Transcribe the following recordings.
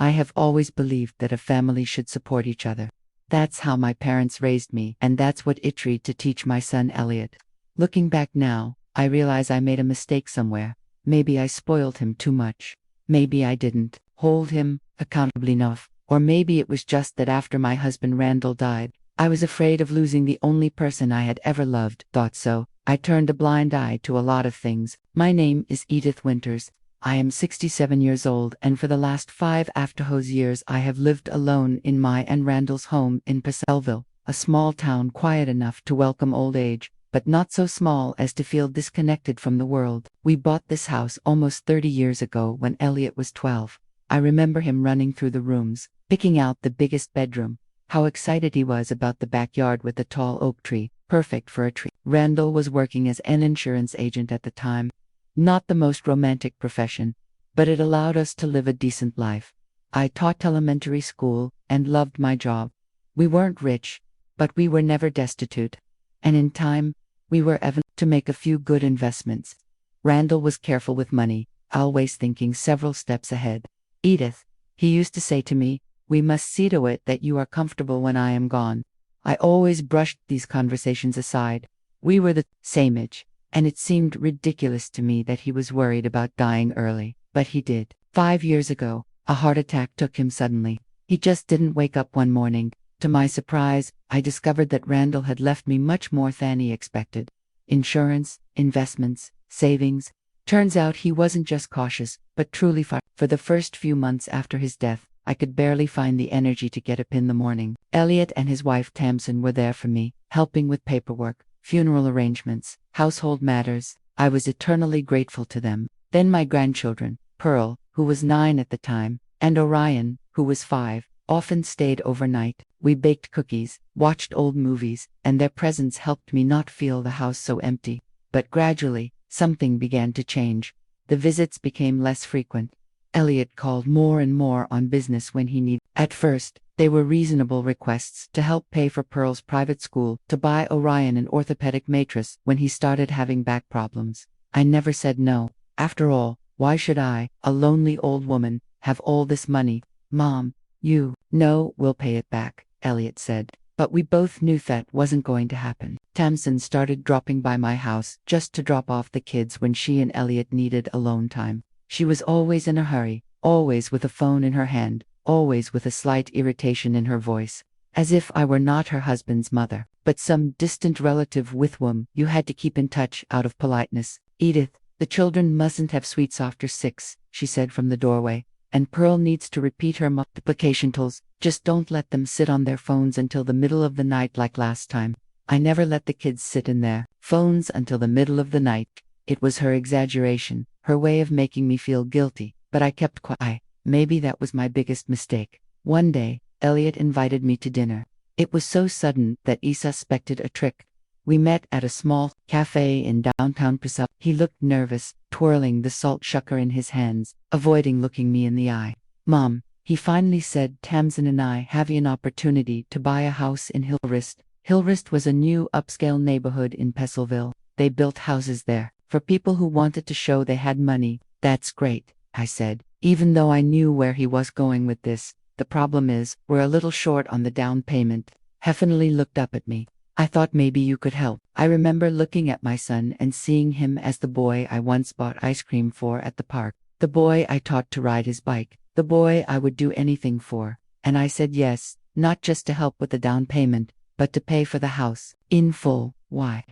I have always believed that a family should support each other. That's how my parents raised me, and that's what I tried to teach my son Elliot. Looking back now, I realize I made a mistake somewhere. Maybe I spoiled him too much. Maybe I didn't hold him accountable enough. Or maybe it was just that after my husband Randall died, I was afraid of losing the only person I had ever loved. Thought so. I turned a blind eye to a lot of things. My name is Edith Winters. I am 67 years old, and for the last 5 after those years I have lived alone in my and Randall's home in Purcellville, a small town quiet enough to welcome old age, but not so small as to feel disconnected from the world. We bought this house almost 30 years ago when Elliot was 12. I remember him running through the rooms, picking out the biggest bedroom. How excited he was about the backyard with the tall oak tree, perfect for a tree. Randall was working as an insurance agent at the time. Not the most romantic profession, but it allowed us to live a decent life. I taught elementary school and loved my job. We weren't rich, but we were never destitute. And in time, we were able to make a few good investments. Randall was careful with money, always thinking several steps ahead. Edith, he used to say to me, we must see to it that you are comfortable when I am gone. I always brushed these conversations aside. We were the same age, and it seemed ridiculous to me that he was worried about dying early, but he did. 5 years ago, a heart attack took him suddenly. He just didn't wake up one morning. To my surprise, I discovered that Randall had left me much more than he expected. Insurance, investments, savings. Turns out he wasn't just cautious, but truly far. For the first few months after his death, I could barely find the energy to get up in the morning. Elliot and his wife Tamsin were there for me, helping with paperwork, funeral arrangements, household matters. I was eternally grateful to them. Then my grandchildren, Pearl, who was 9 at the time, and Orion, who was 5, often stayed overnight. We baked cookies, watched old movies, and their presence helped me not feel the house so empty. But gradually, something began to change. The visits became less frequent. Elliot called more and more on business when he needed. At first, they were reasonable requests to help pay for Pearl's private school, to buy Orion an orthopedic mattress when he started having back problems. I never said no. After all, why should I, a lonely old woman, have all this money? Mom, we'll pay it back, Elliot said. But we both knew that wasn't going to happen. Tamsin started dropping by my house just to drop off the kids when she and Elliot needed alone time. She was always in a hurry, always with a phone in her hand, always with a slight irritation in her voice. As if I were not her husband's mother, but some distant relative with whom you had to keep in touch out of politeness. Edith, the children mustn't have sweets after 6, she said from the doorway. And Pearl needs to repeat her multiplication tables. Just don't let them sit on their phones until the middle of the night like last time. I never let the kids sit in their phones until the middle of the night. It was her exaggeration, her way of making me feel guilty, but I kept quiet. Maybe that was my biggest mistake. One day, Elliot invited me to dinner. It was so sudden that I suspected a trick. We met at a small cafe in downtown Purcell. He looked nervous, twirling the salt shaker in his hands, avoiding looking me in the eye. Mom, he finally said, Tamsin and I have an opportunity to buy a house in Hillrist. Hillrist was a new upscale neighborhood in Purcellville. They built houses there for people who wanted to show they had money. That's great, I said, even though I knew where he was going with this. The problem is, we're a little short on the down payment. Heffenly looked up at me. I thought maybe you could help. I remember looking at my son and seeing him as the boy I once bought ice cream for at the park, the boy I taught to ride his bike, the boy I would do anything for. And I said yes, not just to help with the down payment, but to pay for the house, in full. Why?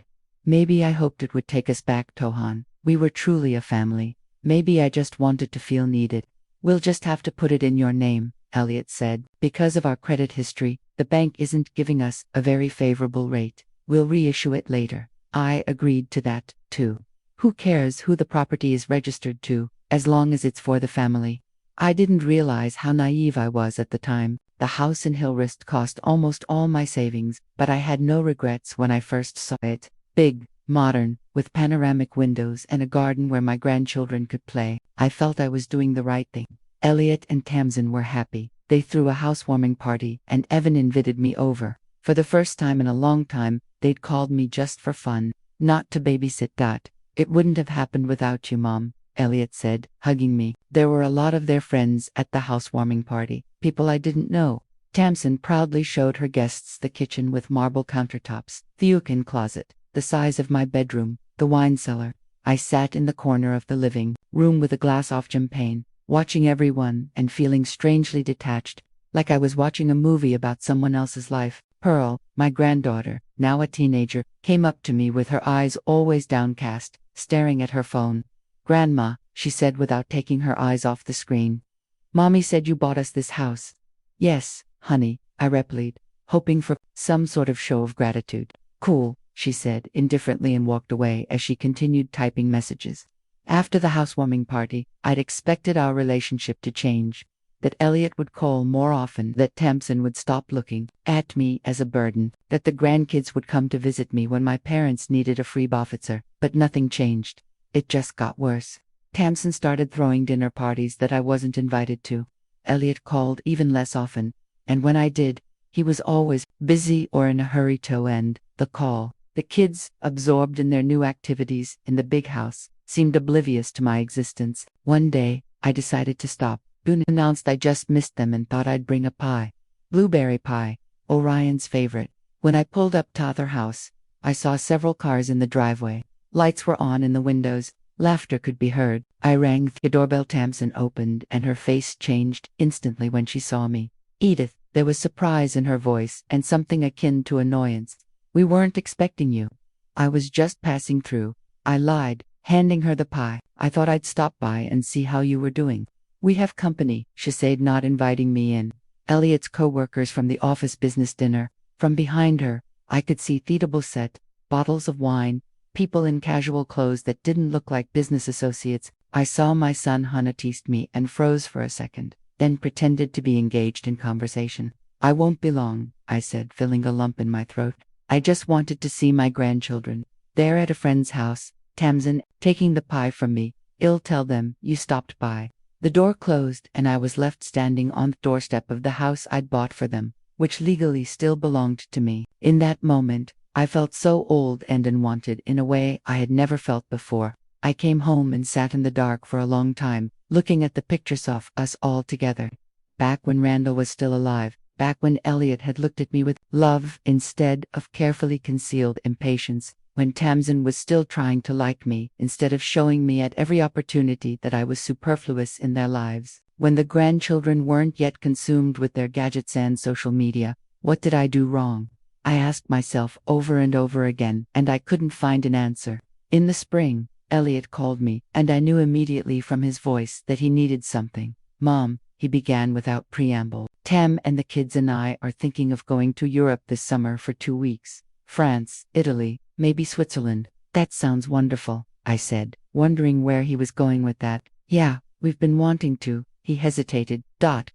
Maybe I hoped it would take us back, Tohan. We were truly a family. Maybe I just wanted to feel needed. We'll just have to put it in your name, Elliot said. Because of our credit history, the bank isn't giving us a very favorable rate. We'll reissue it later. I agreed to that, too. Who cares who the property is registered to, as long as it's for the family? I didn't realize how naive I was at the time. The house in Hillrist cost almost all my savings, but I had no regrets when I first saw it. Big, modern, with panoramic windows and a garden where my grandchildren could play. I felt I was doing the right thing. Elliot and Tamsin were happy. They threw a housewarming party, and Evan invited me over. For the first time in a long time, they'd called me just for fun, not to babysit. It wouldn't have happened without you, Mom. Elliot said, hugging me. There were a lot of their friends at the housewarming party, people I didn't know. Tamsin proudly showed her guests the kitchen with marble countertops, the walk-in closet, the size of my bedroom, the wine cellar. I sat in the corner of the living room with a glass of champagne, watching everyone and feeling strangely detached, like I was watching a movie about someone else's life. Pearl, my granddaughter, now a teenager, came up to me with her eyes always downcast, staring at her phone. "Grandma," she said without taking her eyes off the screen. "Mommy said you bought us this house." "Yes, honey," I replied, hoping for some sort of show of gratitude. "Cool," she said indifferently and walked away as she continued typing messages. After the housewarming party, I'd expected our relationship to change. That Elliot would call more often, that Tamsin would stop looking at me as a burden, that the grandkids would come to visit me when my parents needed a free officer, but nothing changed. It just got worse. Tamsin started throwing dinner parties that I wasn't invited to. Elliot called even less often, and when I did, he was always busy or in a hurry to end the call. The kids, absorbed in their new activities in the big house, seemed oblivious to my existence. One day, I decided to stop. Boone announced I just missed them and thought I'd bring a pie. Blueberry pie, Orion's favorite. When I pulled up to their house, I saw several cars in the driveway. Lights were on in the windows. Laughter could be heard. I rang the doorbell. Tamsin opened, and her face changed instantly when she saw me. "Edith," there was surprise in her voice and something akin to annoyance. "We weren't expecting you." "I was just passing through," I lied, handing her the pie. "I thought I'd stop by and see how you were doing." "We have company," she said, not inviting me in. Elliot's co-workers from the office business dinner. From behind her, I could see theatable set, bottles of wine, people in casual clothes that didn't look like business associates. I saw my son Hannah teased me and froze for a second, then pretended to be engaged in conversation. "I won't be long," I said, feeling a lump in my throat. "I just wanted to see my grandchildren. They're at a friend's house." Tamsin, taking the pie from me, "I'll tell them you stopped by." The door closed, and I was left standing on the doorstep of the house I'd bought for them, which legally still belonged to me. In that moment, I felt so old and unwanted in a way I had never felt before. I came home and sat in the dark for a long time, looking at the pictures of us all together. Back when Randall was still alive, back when Elliot had looked at me with love instead of carefully concealed impatience, when Tamsin was still trying to like me instead of showing me at every opportunity that I was superfluous in their lives, when the grandchildren weren't yet consumed with their gadgets and social media. What did I do wrong? I asked myself over and over again, and I couldn't find an answer. In the spring, Elliot called me, and I knew immediately from his voice that he needed something. "Mom," he began without preamble, "Tam and the kids and I are thinking of going to Europe this summer for 2 weeks. France, Italy, maybe Switzerland." "That sounds wonderful," I said, wondering where he was going with that. "Yeah, we've been wanting to." He hesitated.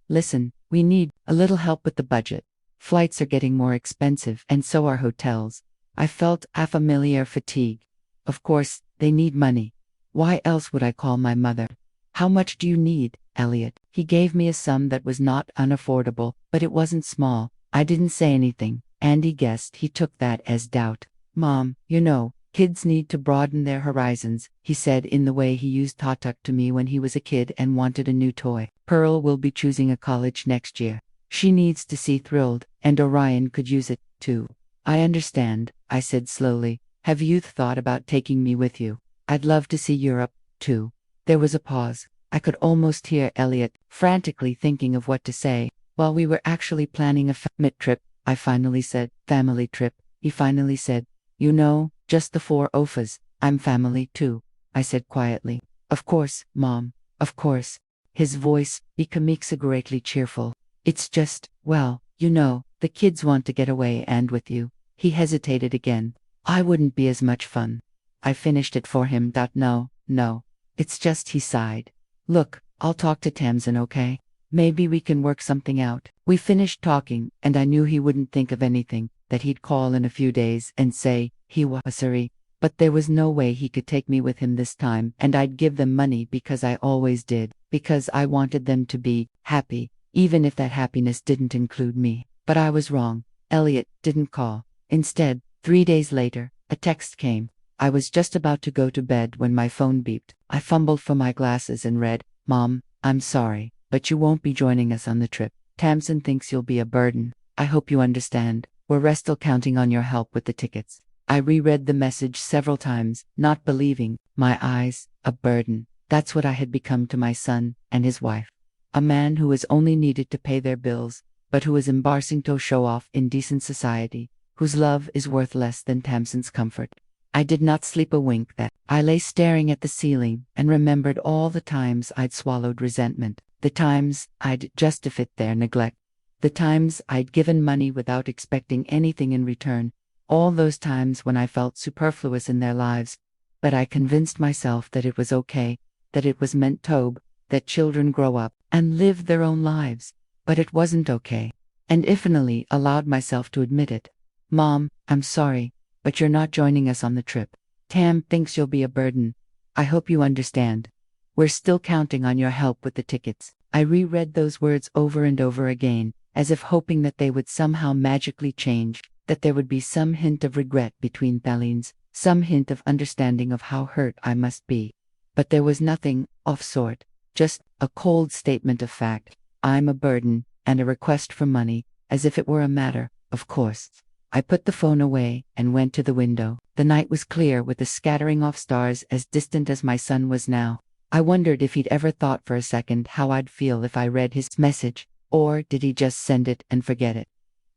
"Listen, we need a little help with the budget. Flights are getting more expensive, and so are hotels." I felt a familiar fatigue. Of course, they need money. Why else would I call my mother? "How much do you need, Elliot?" He gave me a sum that was not unaffordable, but it wasn't small. I didn't say anything, and he guessed he took that as doubt. "Mom, you know, kids need to broaden their horizons," he said in the way he used to talk to me when he was a kid and wanted a new toy. "Pearl will be choosing a college next year. She needs to see thrilled, and Orion could use it, too." "I understand," I said slowly. "Have you thought about taking me with you? I'd love to see Europe, too." There was a pause. I could almost hear Elliot frantically thinking of what to say. "While we were actually planning a family trip," I finally said. "Family trip," he finally said. "You know, just the 4 of us. I'm family, too," I said quietly. "Of course, Mom, of course." His voice became exaggeratedly cheerful. "It's just, well, you know, the kids want to get away and with you." He hesitated again. "I wouldn't be as much fun." I finished it for him. No. It's just," he sighed. "Look, I'll talk to Tamsin, okay? Maybe we can work something out." We finished talking, and I knew he wouldn't think of anything, that he'd call in a few days and say he was sorry. But there was no way he could take me with him this time, and I'd give them money because I always did, because I wanted them to be happy, even if that happiness didn't include me. But I was wrong. Elliot didn't call. Instead, 3 days later, a text came. I was just about to go to bed when my phone beeped. I fumbled for my glasses and read, "Mom, I'm sorry, but you won't be joining us on the trip. Tamsin thinks you'll be a burden. I hope you understand. We're still counting on your help with the tickets." I reread the message several times, not believing my eyes. A burden. That's what I had become to my son and his wife. A man who was only needed to pay their bills, but who is embarrassing to show off in decent society, whose love is worth less than Tamsin's comfort. I did not sleep a wink that. I lay staring at the ceiling and remembered all the times I'd swallowed resentment, the times I'd justified their neglect, the times I'd given money without expecting anything in return, all those times when I felt superfluous in their lives. But I convinced myself that it was okay, that it was meant to, that children grow up and live their own lives. But it wasn't okay. And finally allowed myself to admit it. "Mom, I'm sorry, but you're not joining us on the trip. Tam thinks you'll be a burden. I hope you understand. We're still counting on your help with the tickets." I reread those words over and over again, as if hoping that they would somehow magically change, that there would be some hint of regret between Thalines, some hint of understanding of how hurt I must be. But there was nothing of sort, just a cold statement of fact. I'm a burden, and a request for money, as if it were a matter of course. I put the phone away and went to the window. The night was clear with the scattering of stars as distant as my son was now. I wondered if he'd ever thought for a second how I'd feel if I read his message, or did he just send it and forget it?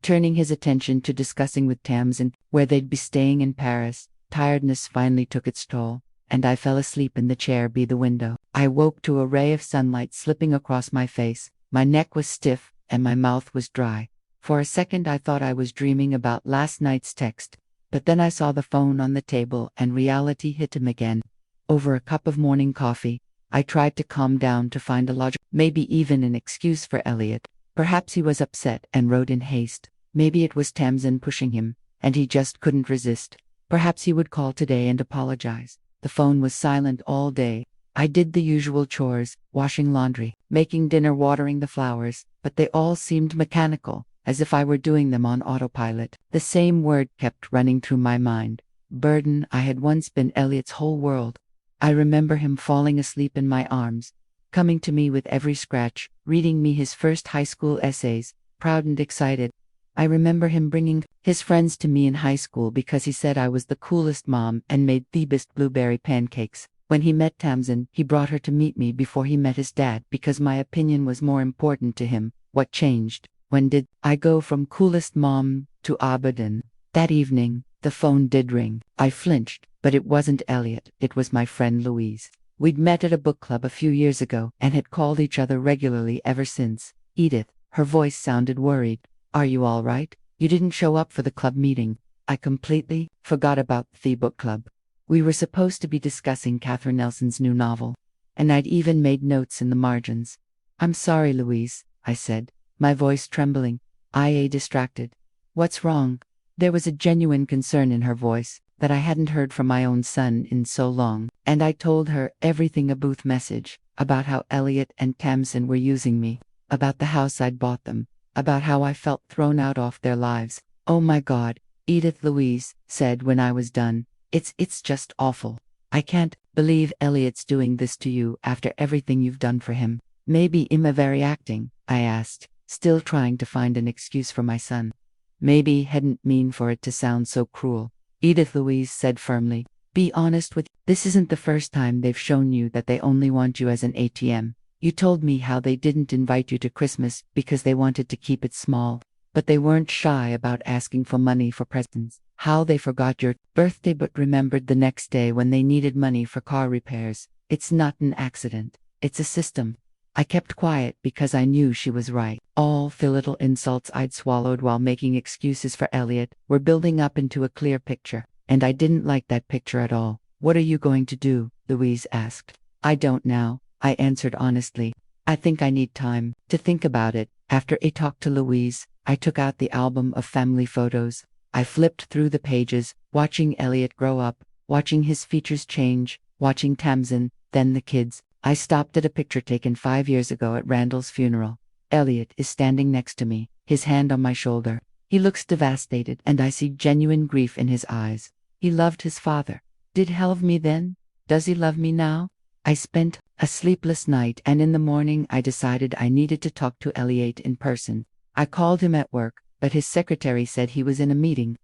Turning his attention to discussing with Tamsin where they'd be staying in Paris, tiredness finally took its toll, and I fell asleep in the chair by the window. I woke to a ray of sunlight slipping across my face. My neck was stiff, and my mouth was dry. For a second I thought I was dreaming about last night's text, but then I saw the phone on the table and reality hit him again. Over a cup of morning coffee, I tried to calm down to find a logic, maybe even an excuse for Elliot. Perhaps he was upset and wrote in haste. Maybe it was Tamsin pushing him, and he just couldn't resist. Perhaps he would call today and apologize. The phone was silent all day. I did the usual chores, washing laundry, making dinner, watering the flowers, but they all seemed mechanical, as if I were doing them on autopilot. The same word kept running through my mind. Burden. I had once been Elliot's whole world. I remember him falling asleep in my arms, coming to me with every scratch, reading me his first high school essays, proud and excited. I remember him bringing his friends to me in high school because he said I was the coolest mom and made the best blueberry pancakes. When he met Tamsin, he brought her to meet me before he met his dad because my opinion was more important to him. What changed? When did I go from coolest mom to Abaddon? That evening, the phone did ring. I flinched, but it wasn't Elliot, it was my friend Louise. We'd met at a book club a few years ago and had called each other regularly ever since. "Edith," her voice sounded worried. "Are you all right? You didn't show up for the club meeting." I completely forgot about the book club. We were supposed to be discussing Catherine Nelson's new novel, and I'd even made notes in the margins. "I'm sorry, Louise," I said, my voice trembling. Distracted. "What's wrong?" There was a genuine concern in her voice that I hadn't heard from my own son in so long, and I told her everything, a Booth message, about how Elliot and Tamsin were using me, about the house I'd bought them, about how I felt thrown out of their lives. "Oh my God," Edith, Louise said when I was done. It's just awful. I can't believe Elliot's doing this to you after everything you've done for him." "Maybe I'm overreacting," I asked, still trying to find an excuse for my son. "Maybe hadn't mean for it to sound so cruel," Edith, Louise said firmly. "Be honest with this isn't the first time they've shown you that they only want you as an ATM. You told me how they didn't invite you to Christmas because they wanted to keep it small, but they weren't shy about asking for money for presents. How they forgot your birthday but remembered the next day when they needed money for car repairs. It's not an accident. It's a system." I kept quiet because I knew she was right. All the little insults I'd swallowed while making excuses for Elliot were building up into a clear picture, and I didn't like that picture at all. "What are you going to do?" Louise asked. "I don't know," I answered honestly. "I think I need time to think about it." After a talk to Louise, I took out the album of family photos. I flipped through the pages, watching Elliot grow up, watching his features change, watching Tamsin, then the kids. I stopped at a picture taken 5 years ago at Randall's funeral. Elliot is standing next to me, his hand on my shoulder. He looks devastated, and I see genuine grief in his eyes. He loved his father, Did he love me then? Does he love me now? I spent a sleepless night, and in the morning I decided I needed to talk to Elliot in person. I called him at work, but his secretary said he was in a meeting.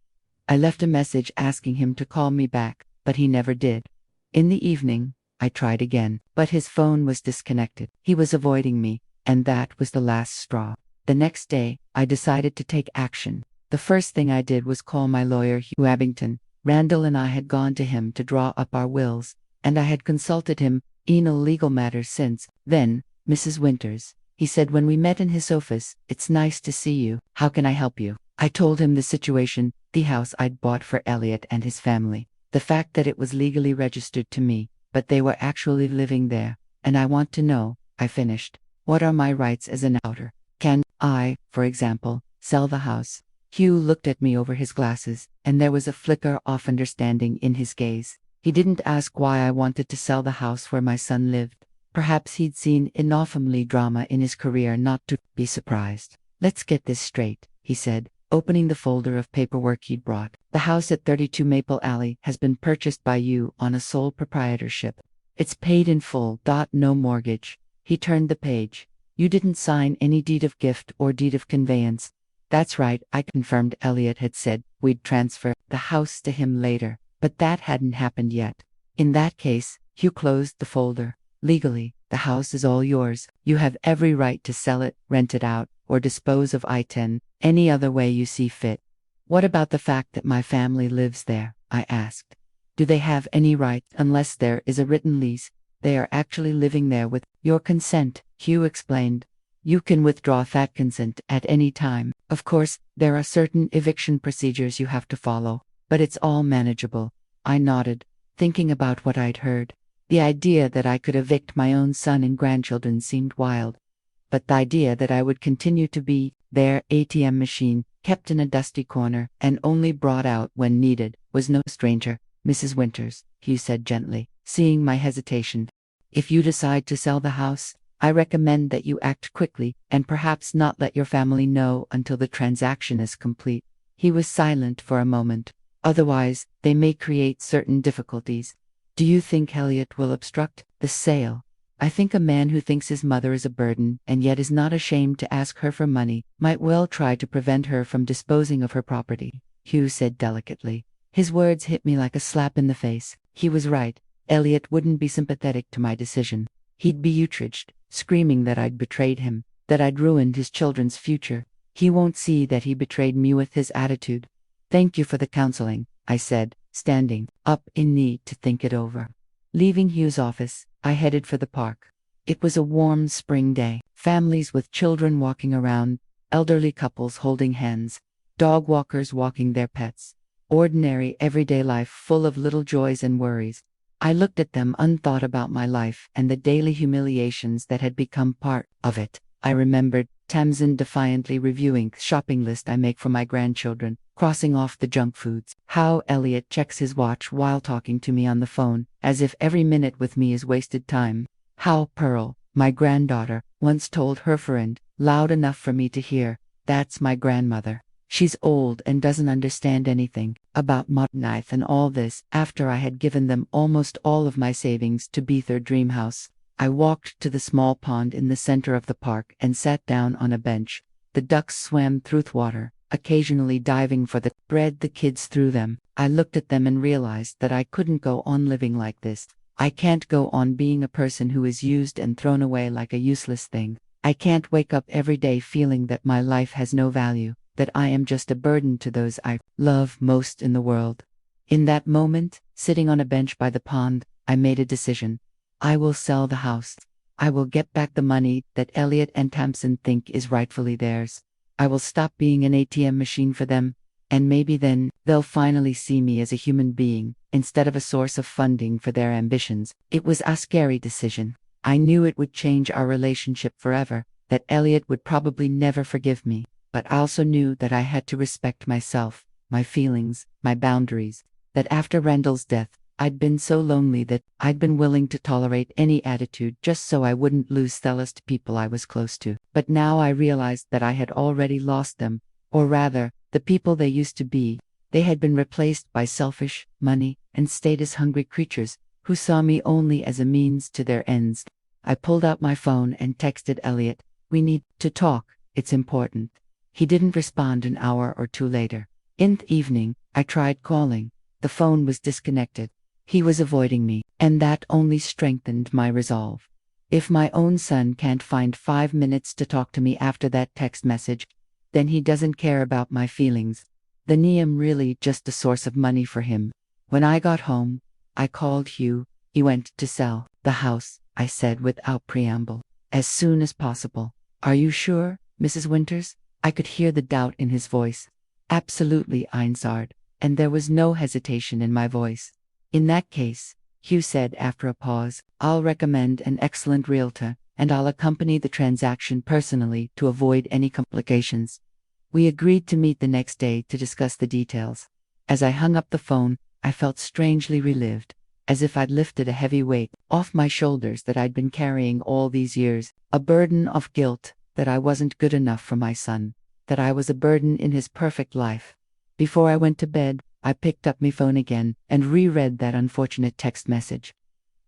I left a message asking him to call me back, but he never did. In the evening, I tried again, but his phone was disconnected. He was avoiding me, and that was the last straw. The next day, I decided to take action. The first thing I did was call my lawyer, Hugh Abington. Randall and I had gone to him to draw up our wills, and I had consulted him in legal matters since then. Mrs. Winters, he said when we met in his office, "It's nice to see you. How can I help you?" I told him the situation, the house I'd bought for Elliot and his family, the fact that it was legally registered to me, but they were actually living there, and I want to know, I finished, what are my rights as an outer? Can I, for example, sell the house? Hugh looked at me over his glasses, and there was a flicker of understanding in his gaze. He didn't ask why I wanted to sell the house where my son lived. Perhaps he'd seen enough family drama in his career not to be surprised. "Let's get this straight," he said, opening the folder of paperwork he'd brought. "The house at 32 Maple Alley has been purchased by you on a sole proprietorship. It's paid in full. No mortgage." He turned the page. "You didn't sign any deed of gift or deed of conveyance." "That's right," I confirmed. Elliot had said we'd transfer the house to him later, but that hadn't happened yet. "In that case," Hugh closed the folder, "legally, the house is all yours. You have every right to sell it, rent it out, or dispose of it any other way you see fit." "What about the fact that my family lives there?" I asked. "Do they have any right? Unless there is a written lease, they are actually living there with your consent," Hugh explained. "You can withdraw that consent at any time. Of course, there are certain eviction procedures you have to follow, but it's all manageable." I nodded, thinking about what I'd heard. The idea that I could evict my own son and grandchildren seemed wild. But the idea that I would continue to be their ATM machine, kept in a dusty corner and only brought out when needed, was no stranger. "Mrs. Winters," Hugh said gently, seeing my hesitation, "if you decide to sell the house, I recommend that you act quickly and perhaps not let your family know until the transaction is complete." He was silent for a moment. "Otherwise, they may create certain difficulties." "Do you think Elliot will obstruct the sale?" "I think a man who thinks his mother is a burden and yet is not ashamed to ask her for money might well try to prevent her from disposing of her property," Hugh said delicately. His words hit me like a slap in the face. He was right. Elliot wouldn't be sympathetic to my decision. He'd be outraged, screaming that I'd betrayed him, that I'd ruined his children's future. He won't see that he betrayed me with his attitude. "Thank you for the counseling," I said, standing up in need to think it over. Leaving Hugh's office, I headed for the park. It was a warm spring day. Families with children walking around, elderly couples holding hands, dog walkers walking their pets. Ordinary, everyday life full of little joys and worries. I looked at them unthought about my life and the daily humiliations that had become part of it. I remembered Tamsin defiantly reviewing the shopping list I make for my grandchildren, crossing off the junk foods. How Elliot checks his watch while talking to me on the phone, as if every minute with me is wasted time. How Pearl, my granddaughter, once told her friend, loud enough for me to hear, "That's my grandmother. She's old and doesn't understand anything about modern life," and all this after I had given them almost all of my savings to be their dream house. I walked to the small pond in the center of the park and sat down on a bench. The ducks swam through the water, occasionally diving for the bread the kids threw them. I looked at them and realized that I couldn't go on living like this. I can't go on being a person who is used and thrown away like a useless thing. I can't wake up every day feeling that my life has no value, that I am just a burden to those I love most in the world. In that moment, sitting on a bench by the pond, I made a decision. I will sell the house. I will get back the money that Elliot and Tamsin think is rightfully theirs. I will stop being an ATM machine for them, and maybe then they'll finally see me as a human being, instead of a source of funding for their ambitions. It was a scary decision. I knew it would change our relationship forever, that Elliot would probably never forgive me, but I also knew that I had to respect myself, my feelings, my boundaries, that after Randall's death, I'd been so lonely that I'd been willing to tolerate any attitude just so I wouldn't lose the people I was close to. But now I realized that I had already lost them, or rather, the people they used to be. They had been replaced by selfish, money, and stayed as hungry creatures who saw me only as a means to their ends. I pulled out my phone and texted Elliot, "We need to talk, it's important." He didn't respond an hour or two later. In the evening, I tried calling. The phone was disconnected. He was avoiding me, and that only strengthened my resolve. If my own son can't find 5 minutes to talk to me after that text message, then he doesn't care about my feelings. The Neum really just a source of money for him. When I got home, I called Hugh. He went to sell the house, I said without preamble. As soon as possible. Are you sure, Mrs. Winters? I could hear the doubt in his voice. Absolutely, I answered, and there was no hesitation in my voice. In that case, Hugh said after a pause, I'll recommend an excellent realtor, and I'll accompany the transaction personally to avoid any complications. We agreed to meet the next day to discuss the details. As I hung up the phone, I felt strangely relieved, as if I'd lifted a heavy weight off my shoulders that I'd been carrying all these years, a burden of guilt that I wasn't good enough for my son, that I was a burden in his perfect life. Before I went to bed, I picked up my phone again and reread that unfortunate text message.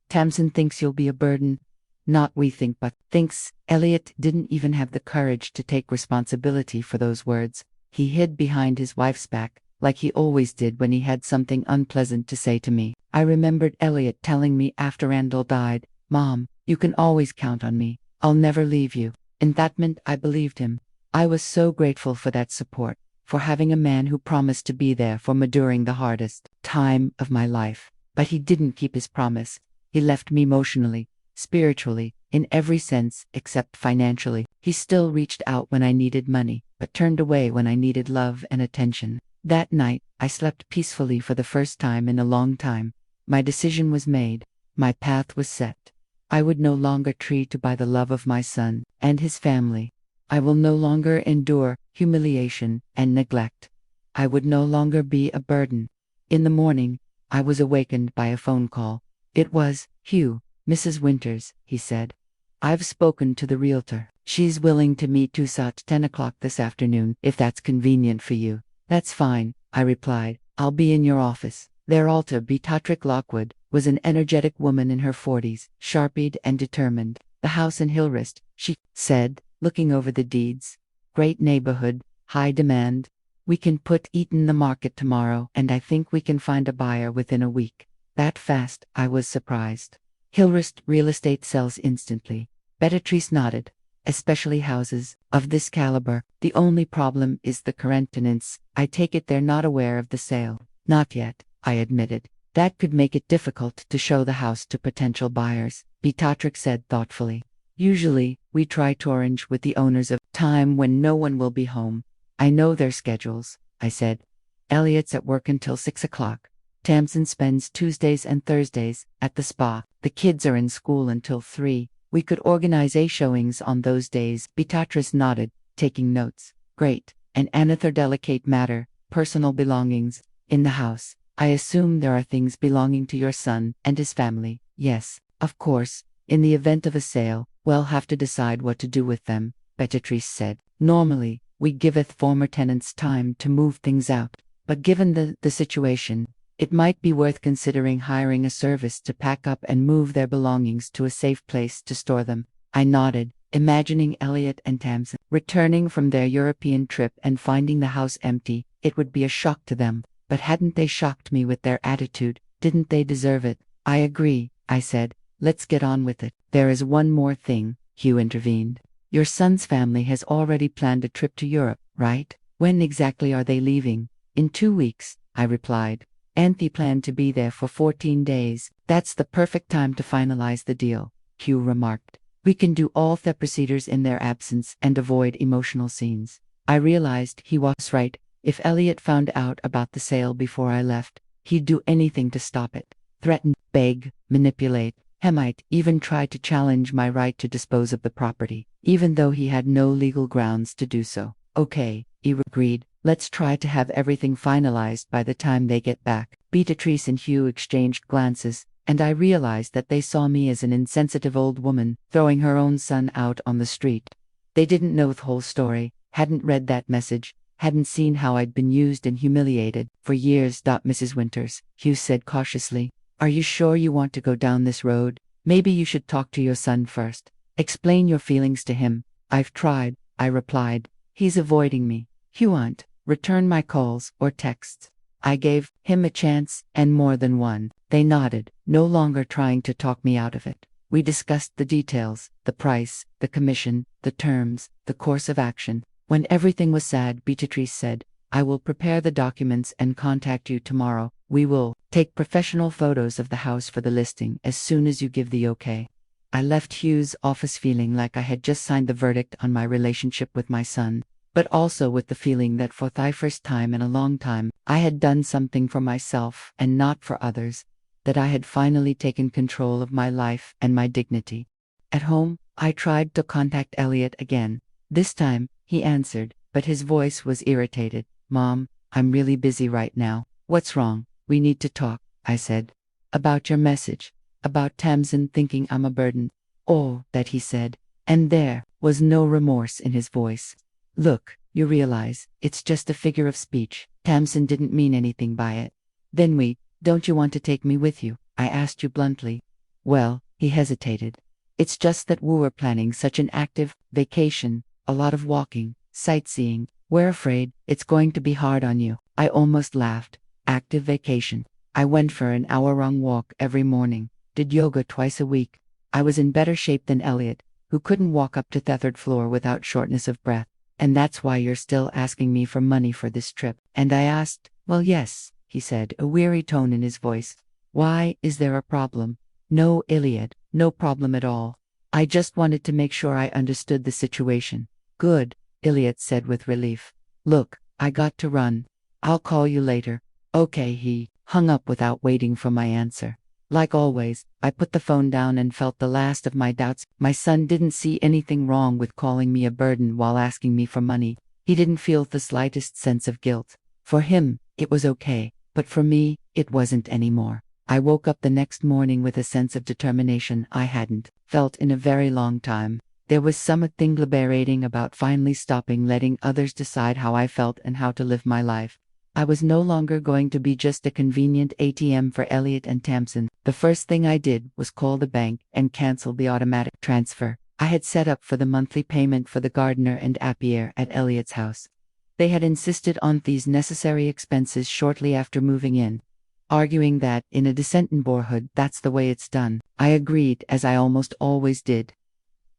Tamsin thinks you'll be a burden. Not we think, but thinks. Elliot didn't even have the courage to take responsibility for those words. He hid behind his wife's back, like he always did when he had something unpleasant to say to me. I remembered Elliot telling me after Randall died, "Mom, you can always count on me. I'll never leave you." And that meant I believed him. I was so grateful for that support, for having a man who promised to be there for me during the hardest time of my life. But he didn't keep his promise. He left me emotionally, spiritually, in every sense except financially. He still reached out when I needed money, but turned away when I needed love and attention. That night, I slept peacefully for the first time in a long time. My decision was made. My path was set. I would no longer treat by the love of my son and his family. I will no longer endure humiliation and neglect. I would no longer be a burden. In the morning, I was awakened by a phone call. It was Hugh. "Mrs. Winters," he said. "I've spoken to the realtor. She's willing to meet us at 10 o'clock this afternoon, if that's convenient for you." "That's fine," I replied. "I'll be in your office." Their altar, Beatrice Lockwood, was an energetic woman in her 40s, sharp-eyed and determined. "The house in Hillrest," she said, looking over the deeds. "Great neighborhood, high demand. We can put it in the market tomorrow, and I think we can find a buyer within a week." That fast, I was surprised. "Hillrest real estate sells instantly." Beatrice nodded. "Especially houses of this caliber. The only problem is the current tenants. I take it they're not aware of the sale." "Not yet," I admitted. "That could make it difficult to show the house to potential buyers," Beatrix said thoughtfully. "Usually, we try to arrange with the owners of time when no one will be home." "I know their schedules," I said. "Elliot's at work until 6 o'clock. Tamsin spends Tuesdays and Thursdays at the spa. The kids are in school until 3. We could organize showings on those days." Beatrice nodded, taking notes. "Great. And another delicate matter, personal belongings in the house. I assume there are things belonging to your son and his family." "Yes, of course. In the event of a sale, we'll have to decide what to do with them," Beatrice said. "Normally, we giveth former tenants time to move things out, but given the situation, it might be worth considering hiring a service to pack up and move their belongings to a safe place to store them." I nodded, imagining Elliot and Tamsin returning from their European trip and finding the house empty. It would be a shock to them. But hadn't they shocked me with their attitude? Didn't they deserve it? "I agree," I said. "Let's get on with it." "There is one more thing," Hugh intervened. "Your son's family has already planned a trip to Europe, right? When exactly are they leaving?" "In 2 weeks," I replied. "Anthe planned to be there for 14 days. That's the perfect time to finalize the deal," Hugh remarked. "We can do all the procedures in their absence and avoid emotional scenes." I realized he was right. If Elliot found out about the sale before I left, he'd do anything to stop it. Threaten, beg, manipulate. He might even try to challenge my right to dispose of the property, even though he had no legal grounds to do so. "Okay," he agreed. "Let's try to have everything finalized by the time they get back." Beatrice and Hugh exchanged glances, and I realized that they saw me as an insensitive old woman throwing her own son out on the street. They didn't know the whole story, hadn't read that message, hadn't seen how I'd been used and humiliated for years. Mrs. Winters, Hugh said cautiously, are you sure you want to go down this road? Maybe you should talk to your son first. Explain your feelings to him. I've tried, I replied. He's avoiding me. He won't return my calls or texts. I gave him a chance, and more than one. They nodded, no longer trying to talk me out of it. We discussed the details, the price, the commission, the terms, the course of action. When everything was said, Beatrice said, I will prepare the documents and contact you tomorrow. We will take professional photos of the house for the listing as soon as you give the okay. I left Hugh's office feeling like I had just signed the verdict on my relationship with my son, but also with the feeling that for the first time in a long time, I had done something for myself and not for others, that I had finally taken control of my life and my dignity. At home, I tried to contact Elliot again. This time, he answered, but his voice was irritated. Mom, I'm really busy right now. What's wrong? We need to talk, I said. About your message. About Tamsin thinking I'm a burden. Oh, that, he said. And there was no remorse in his voice. Look, you realize, it's just a figure of speech. Tamsin didn't mean anything by it. Then don't you want to take me with you? I asked you bluntly. Well, he hesitated. It's just that we were planning such an active vacation, a lot of walking, sightseeing. We're afraid it's going to be hard on you. I almost laughed. Active vacation. I went for an hour-long walk every morning, did yoga twice a week. I was in better shape than Elliot, who couldn't walk up to the third floor without shortness of breath. And that's why you're still asking me for money for this trip. And I asked, well, yes, he said, a weary tone in his voice. Why, is there a problem? No, Elliot, no problem at all. I just wanted to make sure I understood the situation. Good, Elliot said with relief. Look, I got to run. I'll call you later. Okay, he hung up without waiting for my answer. Like always, I put the phone down and felt the last of my doubts. My son didn't see anything wrong with calling me a burden while asking me for money. He didn't feel the slightest sense of guilt. For him, it was okay, but for me, it wasn't anymore. I woke up the next morning with a sense of determination I hadn't felt in a very long time. There was something liberating about finally stopping letting others decide how I felt and how to live my life. I was no longer going to be just a convenient ATM for Elliot and Tamsin. The first thing I did was call the bank and cancel the automatic transfer I had set up for the monthly payment for the gardener and apiary at Elliot's house. They had insisted on these necessary expenses shortly after moving in, arguing that, in a decent neighborhood, that's the way it's done. I agreed, as I almost always did.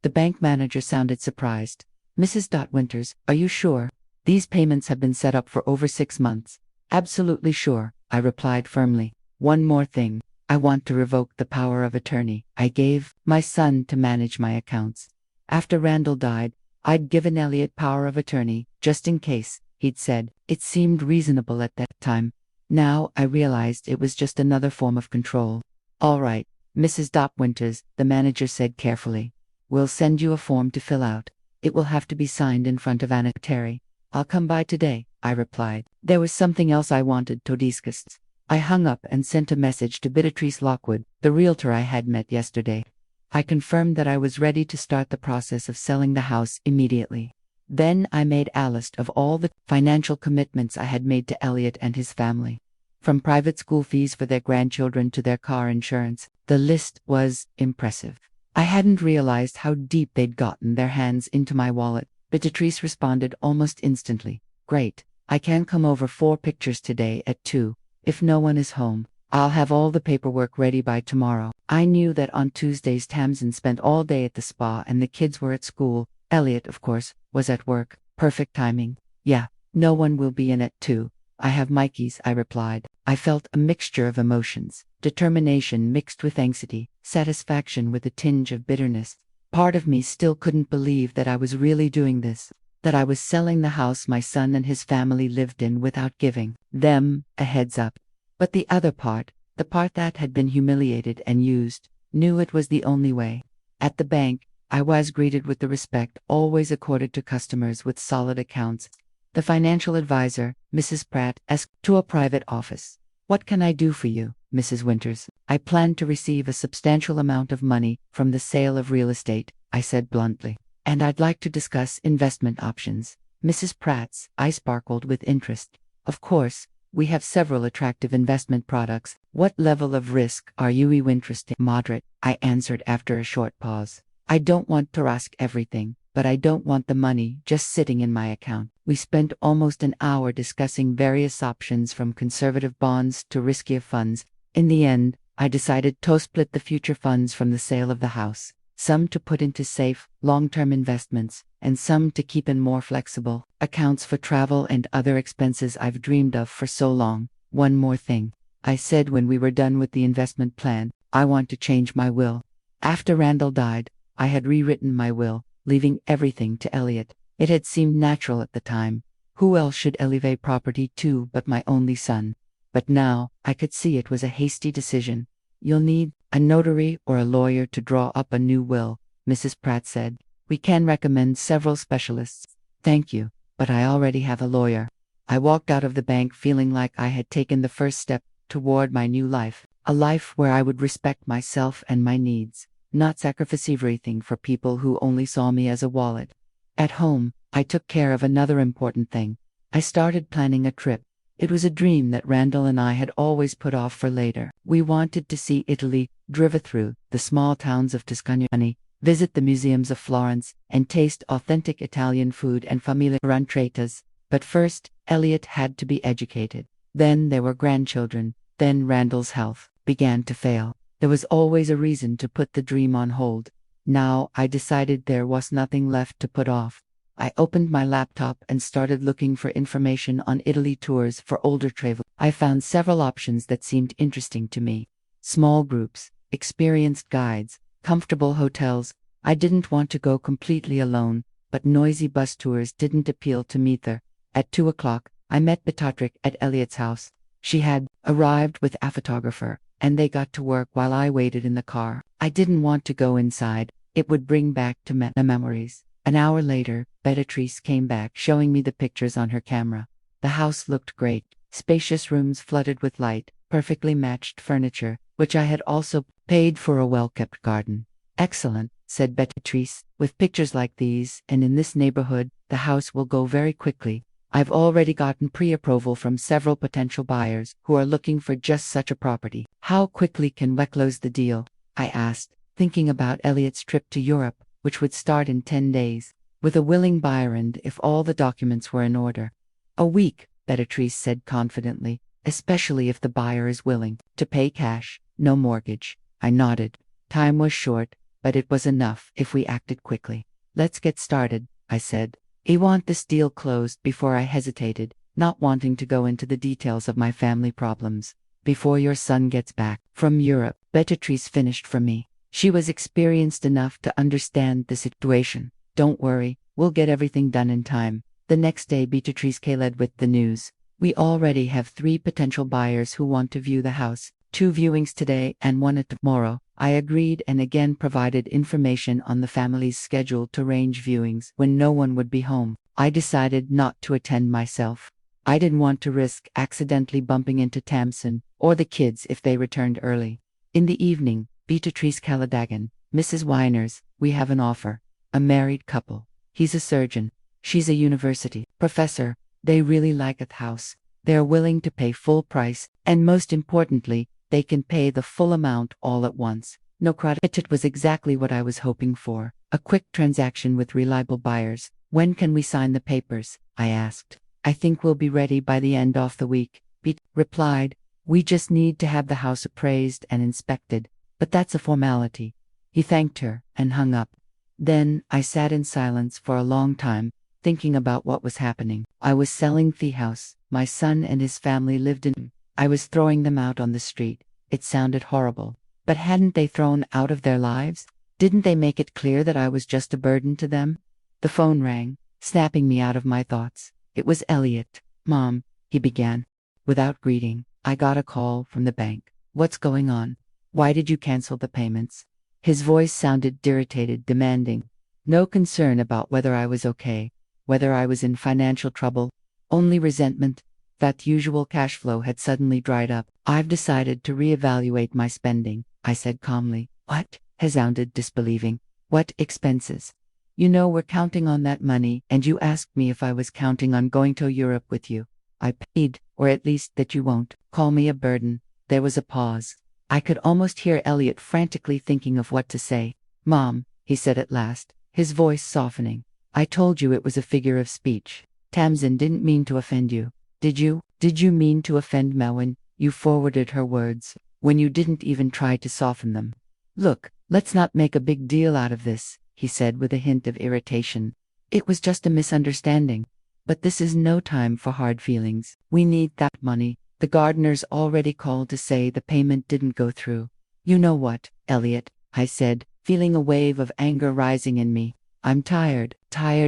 The bank manager sounded surprised. Mrs. Winters, are you sure? These payments have been set up for over 6 months. Absolutely sure, I replied firmly. One more thing. I want to revoke the power of attorney I gave my son to manage my accounts. After Randall died, I'd given Elliot power of attorney, just in case, he'd said. It seemed reasonable at that time. Now I realized it was just another form of control. All right, Mrs. Winters, the manager said carefully. We'll send you a form to fill out. It will have to be signed in front of Anna Terry. I'll come by today, I replied. There was something else I wanted to discuss. I hung up and sent a message to Beatrice Lockwood, the realtor I had met yesterday. I confirmed that I was ready to start the process of selling the house immediately. Then I made a list of all the financial commitments I had made to Elliot and his family. From private school fees for their grandchildren to their car insurance, the list was impressive. I hadn't realized how deep they'd gotten their hands into my wallet. Beatrice responded almost instantly. Great. I can come over for pictures today at 2. If no one is home, I'll have all the paperwork ready by tomorrow. I knew that on Tuesdays Tamsin spent all day at the spa and the kids were at school. Elliot, of course, was at work. Perfect timing. Yeah, no one will be in at 2. I have Mikey's, I replied. I felt a mixture of emotions. Determination mixed with anxiety, satisfaction with a tinge of bitterness. Part of me still couldn't believe that I was really doing this, that I was selling the house my son and his family lived in without giving them a heads up. But the other part, the part that had been humiliated and used, knew it was the only way. At the bank, I was greeted with the respect always accorded to customers with solid accounts. The financial advisor, Mrs. Pratt, asked to a private office. What can I do for you, Mrs. Winters? I plan to receive a substantial amount of money from the sale of real estate, I said bluntly. And I'd like to discuss investment options. Mrs. Pratt's. I sparkled with interest. Of course, we have several attractive investment products. What level of risk are you interested in? Moderate, I answered after a short pause. I don't want to risk everything, but I don't want the money just sitting in my account. We spent almost an hour discussing various options from conservative bonds to riskier funds. In the end, I decided to split the future funds from the sale of the house, some to put into safe, long-term investments, and some to keep in more flexible accounts for travel and other expenses I've dreamed of for so long. One more thing, I said when we were done with the investment plan, I want to change my will. After Randall died, I had rewritten my will, leaving everything to Elliot. It had seemed natural at the time. Who else should elevate property to but my only son? But now, I could see it was a hasty decision. You'll need a notary or a lawyer to draw up a new will, Mrs. Pratt said. We can recommend several specialists. Thank you, but I already have a lawyer. I walked out of the bank feeling like I had taken the first step toward my new life, a life where I would respect myself and my needs, not sacrifice everything for people who only saw me as a wallet. At home, I took care of another important thing. I started planning a trip. It was a dream that Randall and I had always put off for later. We wanted to see Italy, drive through the small towns of Tuscany, visit the museums of Florence, and taste authentic Italian food and famiglia ranchetas. But first, Elliot had to be educated. Then there were grandchildren. Then Randall's health began to fail. There was always a reason to put the dream on hold. Now I decided there was nothing left to put off. I opened my laptop and started looking for information on Italy tours for older travelers. I found several options that seemed interesting to me. Small groups, experienced guides, comfortable hotels. I didn't want to go completely alone, but noisy bus tours didn't appeal to me either. At 2 o'clock, I met Beatrice at Elliot's house. She had arrived with a photographer, and they got to work while I waited in the car. I didn't want to go inside. It would bring back to memories. An hour later, Beatrice came back showing me the pictures on her camera. The house looked great. Spacious rooms flooded with light, perfectly matched furniture, which I had also paid for, a well-kept garden. Excellent, said Beatrice. With pictures like these, and in this neighborhood, the house will go very quickly. I've already gotten pre-approval from several potential buyers who are looking for just such a property. How quickly can we close the deal? I asked, thinking about Elliot's trip to Europe, which would start in 10 days, with a willing buyer and if all the documents were in order. A week, Beatrice said confidently, especially if the buyer is willing to pay cash, no mortgage. I nodded. Time was short, but it was enough if we acted quickly. Let's get started, I said. I want this deal closed before. I hesitated, not wanting to go into the details of my family problems. Before your son gets back from Europe, Beatrice finished for me. She was experienced enough to understand the situation. Don't worry, we'll get everything done in time. The next day, Beatrice came with the news. We already have 3 potential buyers who want to view the house. 2 viewings today and 1 tomorrow. I agreed and again provided information on the family's schedule to arrange viewings when no one would be home. I decided not to attend myself. I didn't want to risk accidentally bumping into Tamsin or the kids if they returned early. In the evening, Beatrice Caladagan, Mrs. Winers, we have an offer. A married couple. He's a surgeon. She's a university professor. They really like the house. They're willing to pay full price, and most importantly, they can pay the full amount all at once. No credit. It was exactly what I was hoping for. A quick transaction with reliable buyers. When can we sign the papers? I asked. I think we'll be ready by the end of the week, Beat replied. We just need to have the house appraised and inspected, but that's a formality. He thanked her and hung up. Then I sat in silence for a long time, thinking about what was happening. I was selling the house. My son and his family lived in. I was throwing them out on the street. It sounded horrible. But hadn't they thrown out of their lives? Didn't they make it clear that I was just a burden to them? The phone rang, snapping me out of my thoughts. It was Elliot. Mom, he began. Without greeting, I got a call from the bank. What's going on? Why did you cancel the payments? His voice sounded irritated, demanding. No concern about whether I was okay, whether I was in financial trouble, only resentment. That usual cash flow had suddenly dried up. I've decided to reevaluate my spending, I said calmly. What? He sounded disbelieving. What expenses? You know we're counting on that money, and you asked me if I was counting on going to Europe with you. I paid, or at least that you won't call me a burden." There was a pause. I could almost hear Elliot frantically thinking of what to say. "Mom," he said at last, his voice softening. "I told you it was a figure of speech. Tamsin didn't mean to offend you. Did you? Did you mean to offend Mel when you forwarded her words, when you didn't even try to soften them?" "Look, let's not make a big deal out of this," he said with a hint of irritation. "It was just a misunderstanding. But this is no time for hard feelings. We need that money. The gardeners already called to say the payment didn't go through." "You know what, Elliot," I said, feeling a wave of anger rising in me. "I'm tired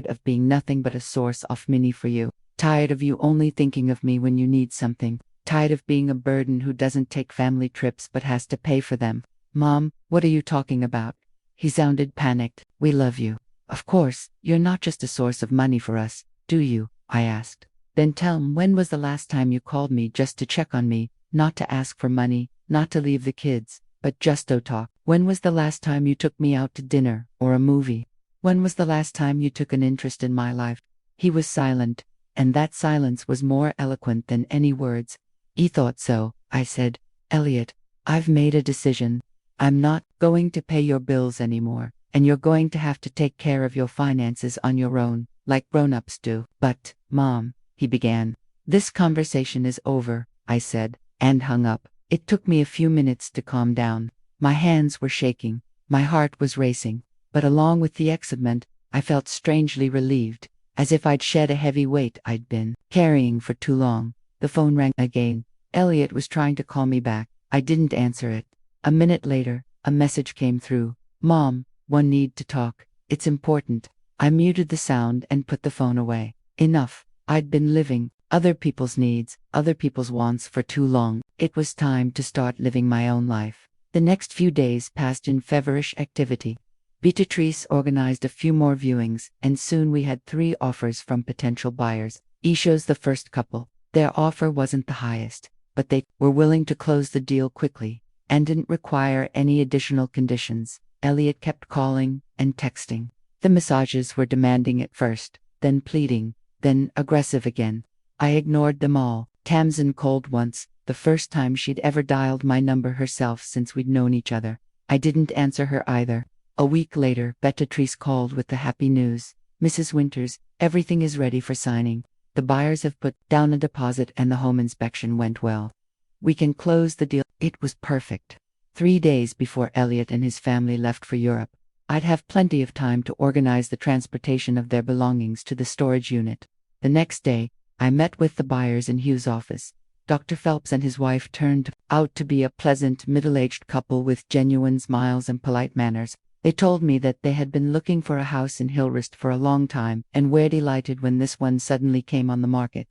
of being nothing but a source of money for you. Tired of you only thinking of me when you need something. Tired of being a burden who doesn't take family trips but has to pay for them." "Mom, what are you talking about?" He sounded panicked. "We love you. Of course, you're not just a source of money for us, do you?" I asked. "Then tell me, when was the last time you called me just to check on me, not to ask for money, not to leave the kids, but just to talk? When was the last time you took me out to dinner or a movie? When was the last time you took an interest in my life?" He was silent, and that silence was more eloquent than any words. "He thought so," I said. "Elliot, I've made a decision. I'm not going to pay your bills anymore, and you're going to have to take care of your finances on your own, like grown-ups do." "But, Mom," he began. "This conversation is over," I said, and hung up. It took me a few minutes to calm down. My hands were shaking, my heart was racing, but along with the excitement, I felt strangely relieved, as if I'd shed a heavy weight I'd been carrying for too long. The phone rang again. Elliot was trying to call me back. I didn't answer it. A minute later, a message came through. "Mom, one need to talk. It's important." I muted the sound and put the phone away. Enough. I'd been living other people's needs, other people's wants for too long. It was time to start living my own life. The next few days passed in feverish activity. Beatrice organized a few more viewings, and soon we had 3 offers from potential buyers. Isha's the first couple. Their offer wasn't the highest, but they were willing to close the deal quickly and didn't require any additional conditions. Elliot kept calling and texting. The massages were demanding at first, then pleading, then aggressive again. I ignored them all. Tamsin called once, the first time she'd ever dialed my number herself since we'd known each other. I didn't answer her either. A week later, Beatrice called with the happy news. "Mrs. Winters, everything is ready for signing. The buyers have put down a deposit and the home inspection went well. We can close the deal." It was perfect. 3 days before Elliot and his family left for Europe, I'd have plenty of time to organize the transportation of their belongings to the storage unit. The next day, I met with the buyers in Hugh's office. Dr. Phelps and his wife turned out to be a pleasant, middle-aged couple with genuine smiles and polite manners. They told me that they had been looking for a house in Hillrest for a long time and were delighted when this one suddenly came on the market.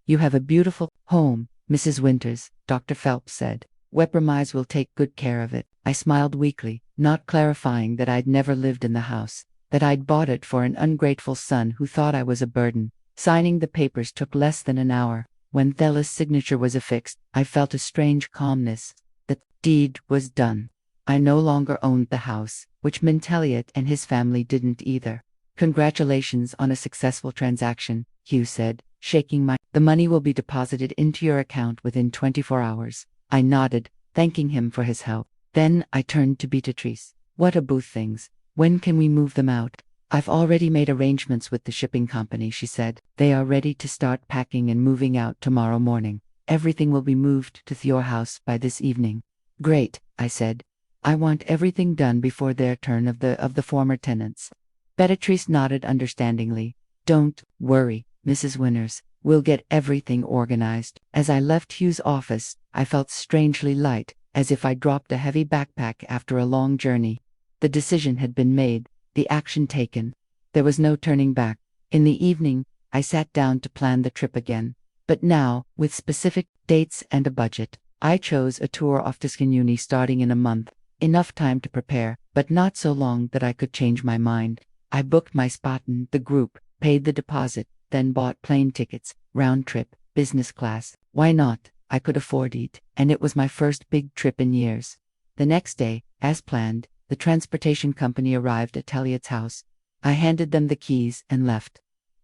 "You have a beautiful home, Mrs. Winters," Dr. Phelps said. "Wepromise will take good care of it." I smiled weakly, not clarifying that I'd never lived in the house, that I'd bought it for an ungrateful son who thought I was a burden. Signing the papers took less than an hour. When Thella's signature was affixed, I felt a strange calmness. The deed was done. I no longer owned the house, which meant Elliot and his family didn't either. "Congratulations on a successful transaction," Hugh said, shaking my. "The money will be deposited into your account within 24 hours. I nodded, thanking him for his help. Then I turned to Beatrice. "What about things? When can we move them out?" "I've already made arrangements with the shipping company," she said. "They are ready to start packing and moving out tomorrow morning. Everything will be moved to your house by this evening." "Great," I said. "I want everything done before their turn of the former tenants." Beatrice nodded understandingly. "Don't worry, Mrs. Winters. We'll get everything organized." As I left Hugh's office, I felt strangely light, as if I dropped a heavy backpack after a long journey. The decision had been made, the action taken. There was no turning back. In the evening, I sat down to plan the trip again. But now, with specific dates and a budget. I chose a tour of Tuscany starting in a month. Enough time to prepare, but not so long that I could change my mind. I booked my spot in the group, paid the deposit, then bought plane tickets, round trip, business class. Why not? I could afford it, and it was my first big trip in years. The next day, as planned, the transportation company arrived at Elliot's house. I handed them the keys and left.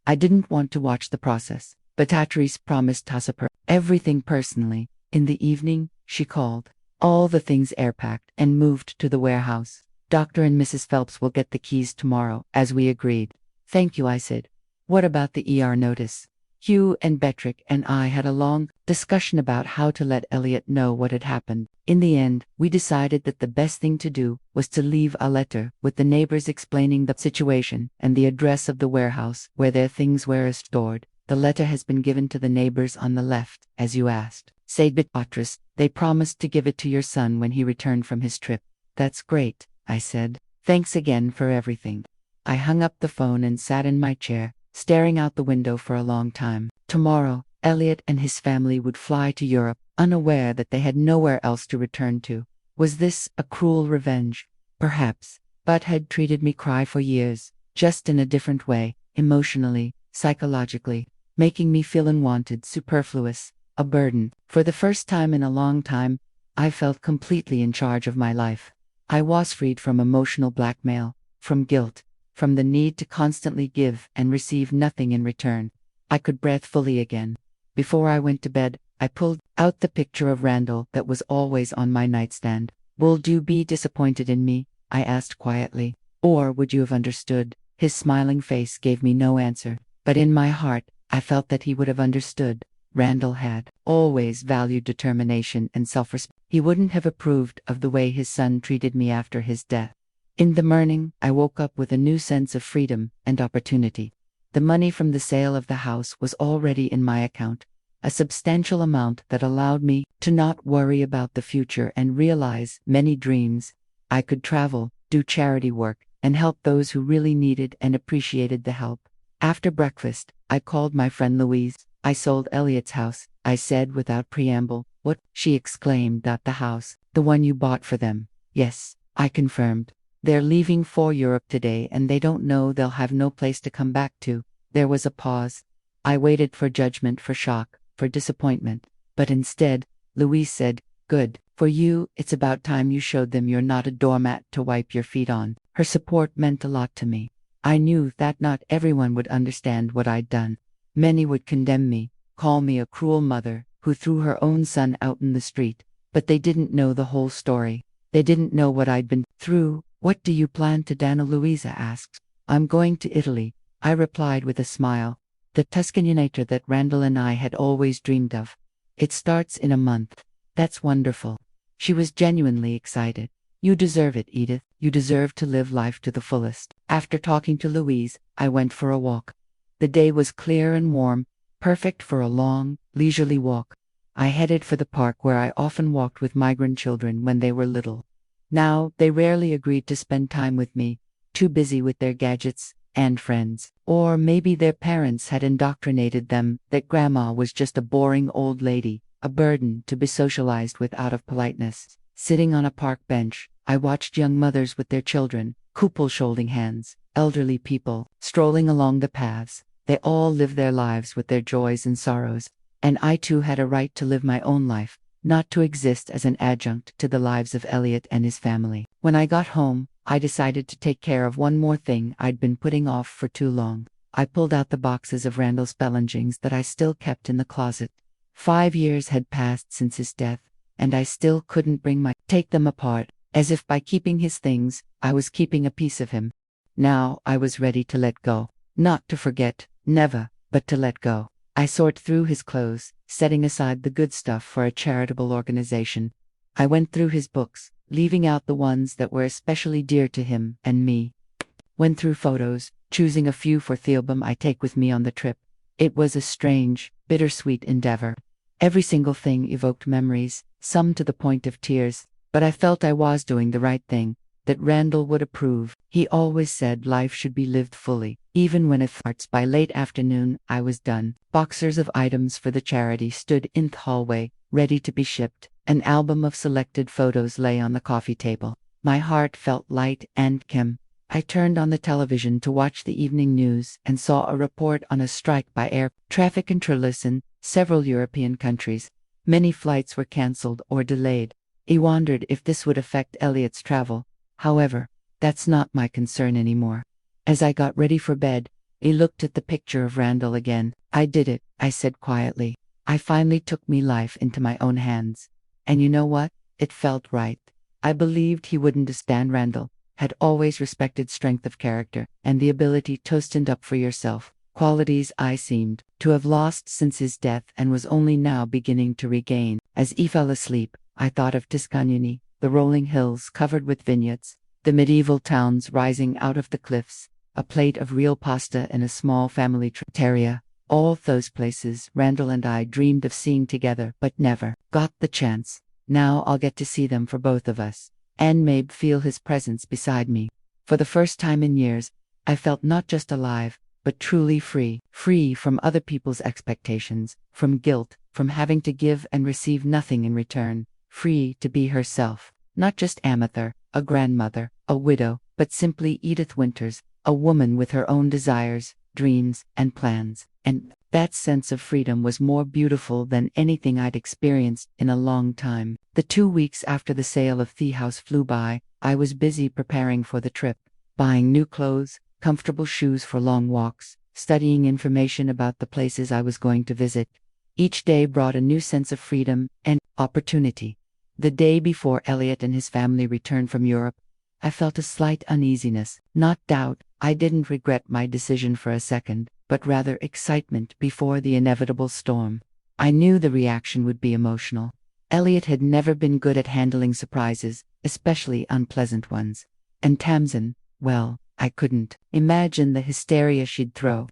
I didn't want to watch the process, but Beatrice promised to support everything personally. In the evening, she called. All the things air-packed and moved to the warehouse. Dr. and Mrs. Phelps will get the keys tomorrow, as we agreed. Thank you, I said. What about the ER notice? Hugh and Betrick and I had a long discussion about how to let Elliot know what had happened. In the end, we decided that the best thing to do was to leave a letter with the neighbors explaining the situation and the address of the warehouse where their things were stored. The letter has been given to the neighbors on the left, as you asked, said Beatrice. They promised to give it to your son when he returned from his trip. That's great, I said. Thanks again for everything. I hung up the phone and sat in my chair, staring out the window for a long time. Tomorrow, Elliot and his family would fly to Europe, unaware that they had nowhere else to return to. Was this a cruel revenge? Perhaps, but had treated me cry for years, just in a different way, emotionally, psychologically, making me feel unwanted, superfluous, a burden. For the first time in a long time, I felt completely in charge of my life. I was freed from emotional blackmail, from guilt, from the need to constantly give and receive nothing in return. I could breathe fully again. Before I went to bed, I pulled out the picture of Randall that was always on my nightstand. Would you be disappointed in me? I asked quietly. Or would you have understood? His smiling face gave me no answer, but in my heart, I felt that he would have understood. Randall had always valued determination and self-respect. He wouldn't have approved of the way his son treated me after his death. In the morning, I woke up with a new sense of freedom and opportunity. The money from the sale of the house was already in my account, a substantial amount that allowed me to not worry about the future and realize many dreams. I could travel, do charity work, and help those who really needed and appreciated the help. After breakfast, I called my friend Louise. I sold Elliot's house, I said without preamble. What? She exclaimed. The house, the one you bought for them. Yes, I confirmed. They're leaving for Europe today and they don't know they'll have no place to come back to. There was a pause. I waited for judgment, for shock, for disappointment. But instead, Louise said, "Good. For you, it's about time you showed them you're not a doormat to wipe your feet on." Her support meant a lot to me. I knew that not everyone would understand what I'd done. Many would condemn me, call me a cruel mother who threw her own son out in the street. But they didn't know the whole story. They didn't know what I'd been through. What do you plan to do? Louisa asked. I'm going to Italy, I replied with a smile. The Tuscanator that Randall and I had always dreamed of. It starts in a month. That's wonderful. She was genuinely excited. You deserve it, Edith. You deserve to live life to the fullest. After talking to Louise, I went for a walk. The day was clear and warm, perfect for a long, leisurely walk. I headed for the park where I often walked with my grandchildren when they were little. Now, they rarely agreed to spend time with me, too busy with their gadgets and friends. Or maybe their parents had indoctrinated them that grandma was just a boring old lady, a burden to be socialized with out of politeness. Sitting on a park bench, I watched young mothers with their children, couples holding hands, elderly people strolling along the paths. They all live their lives with their joys and sorrows, and I too had a right to live my own life, not to exist as an adjunct to the lives of Elliot and his family. When I got home, I decided to take care of one more thing I'd been putting off for too long. I pulled out the boxes of Randall's belongings that I still kept in the closet. 5 years had passed since his death, and I still couldn't bring my take them apart, as if by keeping his things, I was keeping a piece of him. Now I was ready to let go. Not to forget, never, but to let go. I sorted through his clothes, setting aside the good stuff for a charitable organization. I went through his books, leaving out the ones that were especially dear to him and me. Went through photos, choosing a few for the album I take with me on the trip. It was a strange, bittersweet endeavor. Every single thing evoked memories, some to the point of tears, but I felt I was doing the right thing, that Randall would approve. He always said life should be lived fully, even when it hurts. By late afternoon, I was done. Boxers of items for the charity stood in the hallway, ready to be shipped. An album of selected photos lay on the coffee table. My heart felt light and calm. I turned on the television to watch the evening news and saw a report on a strike by air traffic controllers in several European countries. Many flights were cancelled or delayed. I wondered if this would affect Elliot's travel. However, that's not my concern anymore. As I got ready for bed, I looked at the picture of Randall again. I did it, I said quietly. I finally took me life into my own hands. And you know what? It felt right. I believed he wouldn't stand. Randall had always respected strength of character and the ability to stand up for yourself, qualities I seemed to have lost since his death and was only now beginning to regain. As he fell asleep, I thought of Tuscany, the rolling hills covered with vineyards, the medieval towns rising out of the cliffs, a plate of real pasta in a small family trattoria. All those places Randall and I dreamed of seeing together but never got the chance. Now I'll get to see them for both of us, and maybe feel his presence beside me. For the first time in years, I felt not just alive, but truly free. Free from other people's expectations, from guilt, from having to give and receive nothing in return. Free to be herself, not just Amather, a grandmother, a widow, but simply Edith Winters, a woman with her own desires, dreams, and plans. And that sense of freedom was more beautiful than anything I'd experienced in a long time. The 2 weeks after the sale of the house flew by. I was busy preparing for the trip, buying new clothes, comfortable shoes for long walks, studying information about the places I was going to visit. Each day brought a new sense of freedom and opportunity. The day before Elliot and his family returned from Europe, I felt a slight uneasiness, not doubt. I didn't regret my decision for a second, but rather excitement before the inevitable storm. I knew the reaction would be emotional. Elliot had never been good at handling surprises, especially unpleasant ones. And Tamsin, well, I couldn't imagine the hysteria she'd throw.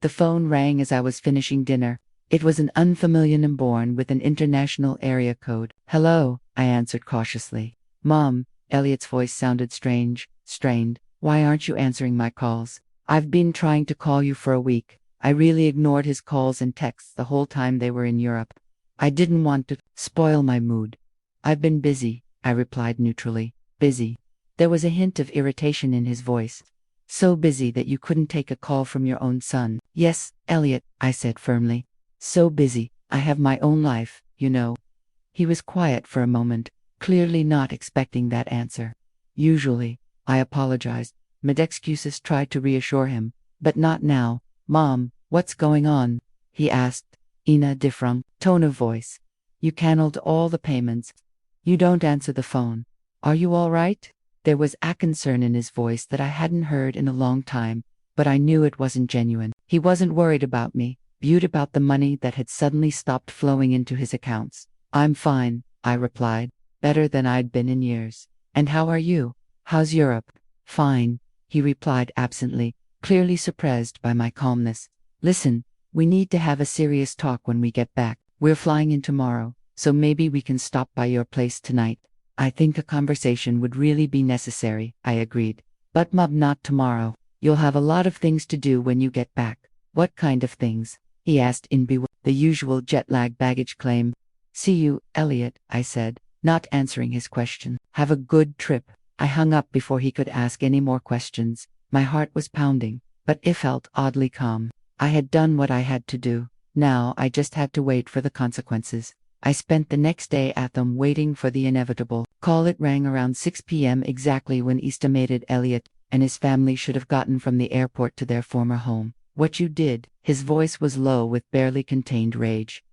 The phone rang as I was finishing dinner. It was an unfamiliar number with an international area code. "Hello," I answered cautiously. "Mom," Elliot's voice sounded strained. "Why aren't you answering my calls? I've been trying to call you for a week." I really ignored his calls and texts the whole time they were in Europe. I didn't want to spoil my mood. "I've been busy," I replied neutrally. "Busy?" There was a hint of irritation in his voice. "So busy that you couldn't take a call from your own son?" "Yes, Elliot," I said firmly. "So busy, I have my own life, you know." He was quiet for a moment, clearly not expecting that answer. "Usually," I apologized. Mid excuses tried to reassure him. "But not now." "Mom, what's going on?" he asked, in a different tone of voice. "You canceled all the payments. You don't answer the phone. Are you all right?" There was a concern in his voice that I hadn't heard in a long time, but I knew it wasn't genuine. He wasn't worried about me, but about the money that had suddenly stopped flowing into his accounts. "I'm fine," I replied, "better than I'd been in years." "And how are you? How's Europe?" "Fine," he replied absently, clearly surprised by my calmness. "Listen, we need to have a serious talk when we get back. We're flying in tomorrow, so maybe we can stop by your place tonight." "I think a conversation would really be necessary," I agreed. "But Mom, not tomorrow. You'll have a lot of things to do when you get back." "What kind of things?" he asked in the usual jet lag baggage claim. "See you, Elliot," I said, not answering his question. "Have a good trip." I hung up before he could ask any more questions. My heart was pounding, but it felt oddly calm. I had done what I had to do. Now I just had to wait for the consequences. I spent the next day at them waiting for the inevitable call. It rang around 6 p.m. exactly when estimated Elliot and his family should have gotten from the airport to their former home. "What you did?" His voice was low with barely contained rage.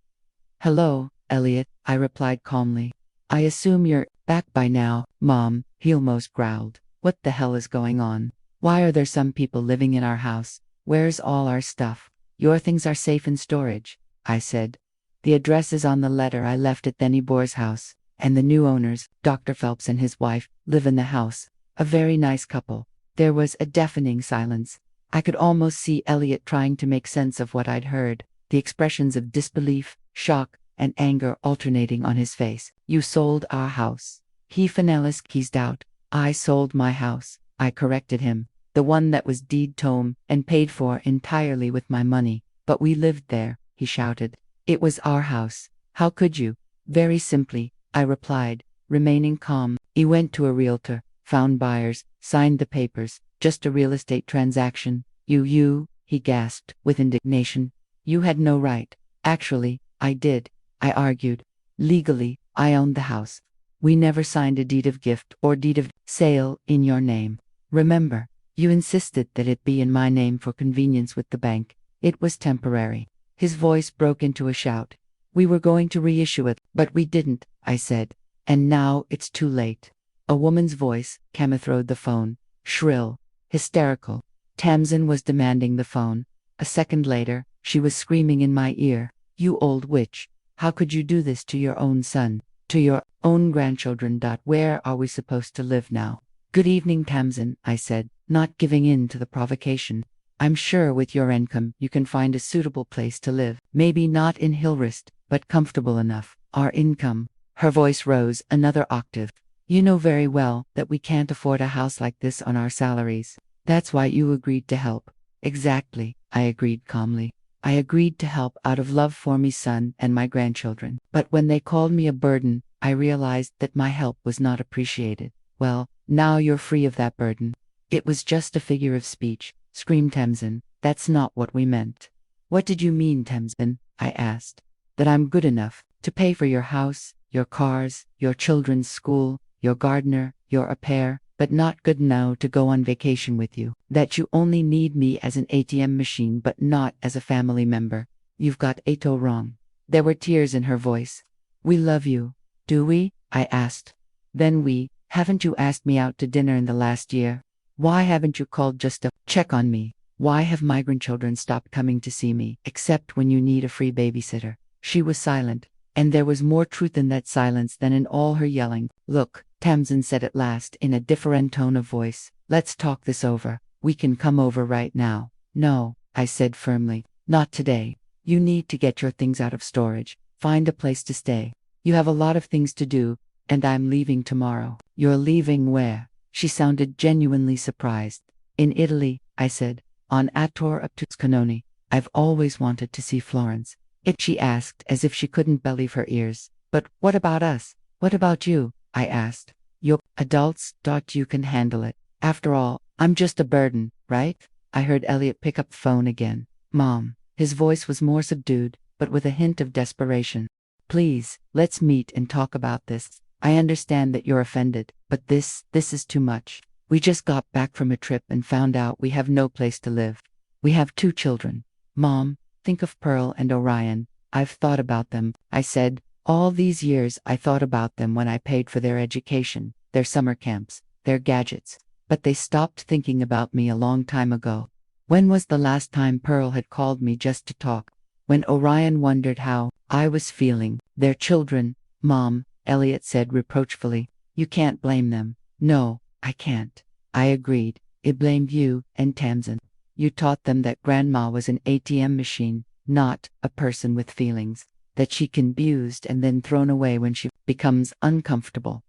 "Hello, Elliot," I replied calmly. "I assume you're back by now, Mom," he almost growled. "What the hell is going on? Why are there some people living in our house? Where's all our stuff?" "Your things are safe in storage," I said. "The address is on the letter I left at Denny Boer's house, and the new owners, Dr. Phelps and his wife, live in the house. A very nice couple." There was a deafening silence. I could almost see Elliot trying to make sense of what I'd heard, the expressions of disbelief, shock, and anger alternating on his face. "You sold our house." He finalized out. "I sold my house," I corrected him. "The one that was deed tome and paid for entirely with my money. But we lived there," he shouted. "It was our house. How could you?" "Very simply," I replied, remaining calm. "He went to a realtor, found buyers, signed the papers, just a real estate transaction." You, he gasped with indignation. "You had no right." "Actually, I did," I argued. "Legally, I owned the house. We never signed a deed of gift or deed of sale in your name. Remember?" You insisted that it be in my name for convenience with the bank. It was temporary. His voice broke into a shout. We were going to reissue it, but we didn't, I said. And now it's too late. A woman's voice came through the phone, shrill, hysterical. Tamsin was demanding the phone. A second later, she was screaming in my ear, "You old witch! How could you do this to your own son, to your own grandchildren? Where are we supposed to live now?" "Good evening, Tamsin," I said, not giving in to the provocation. "I'm sure with your income you can find a suitable place to live. Maybe not in Hillrest, but comfortable enough." "Our income." Her voice rose another octave. "You know very well that we can't afford a house like this on our salaries. That's why you agreed to help." "Exactly," I agreed calmly. "I agreed to help out of love for me son and my grandchildren. But when they called me a burden, I realized that my help was not appreciated." "Well, now you're free of that burden." "It was just a figure of speech," screamed Tamsin. "That's not what we meant." "What did you mean, Tamsin?" I asked. "That I'm good enough to pay for your house, your cars, your children's school, your gardener, your au pair, but not good now to go on vacation with you. That you only need me as an ATM machine but not as a family member. You've got it all wrong." There were tears in her voice. "We love you." "Do we?" I asked. "Then haven't you asked me out to dinner in the last year? Why haven't you called just to check on me? Why have my grandchildren stopped coming to see me, except when you need a free babysitter?" She was silent, and there was more truth in that silence than in all her yelling. "Look," Tamsin said at last in a different tone of voice, "let's talk this over. We can come over right now." "No," I said firmly, "not today. You need to get your things out of storage, find a place to stay. You have a lot of things to do, and I'm leaving tomorrow." "You're leaving where?" She sounded genuinely surprised. "In Italy," I said, "on a tour up to Canoni. I've always wanted to see Florence." She asked as if she couldn't believe her ears. "But what about us? What about you?" I asked. "You adults, you can handle it. After all, I'm just a burden, right?" I heard Elliot pick up the phone again. "Mom." His voice was more subdued, but with a hint of desperation. "Please, let's meet and talk about this. I understand that you're offended, but this is too much. We just got back from a trip and found out we have no place to live. We have 2 children. Mom, think of Pearl and Orion." "I've thought about them," I said. "All these years I thought about them when I paid for their education, their summer camps, their gadgets. But they stopped thinking about me a long time ago." When was the last time Pearl had called me just to talk? When Orion wondered how I was feeling. "Their children, Mom," Elliot said reproachfully. "You can't blame them." "No, I can't." I agreed. "It blamed you and Tamsin. You taught them that Grandma was an ATM machine, not a person with feelings. That she can be abused and then thrown away when she becomes uncomfortable."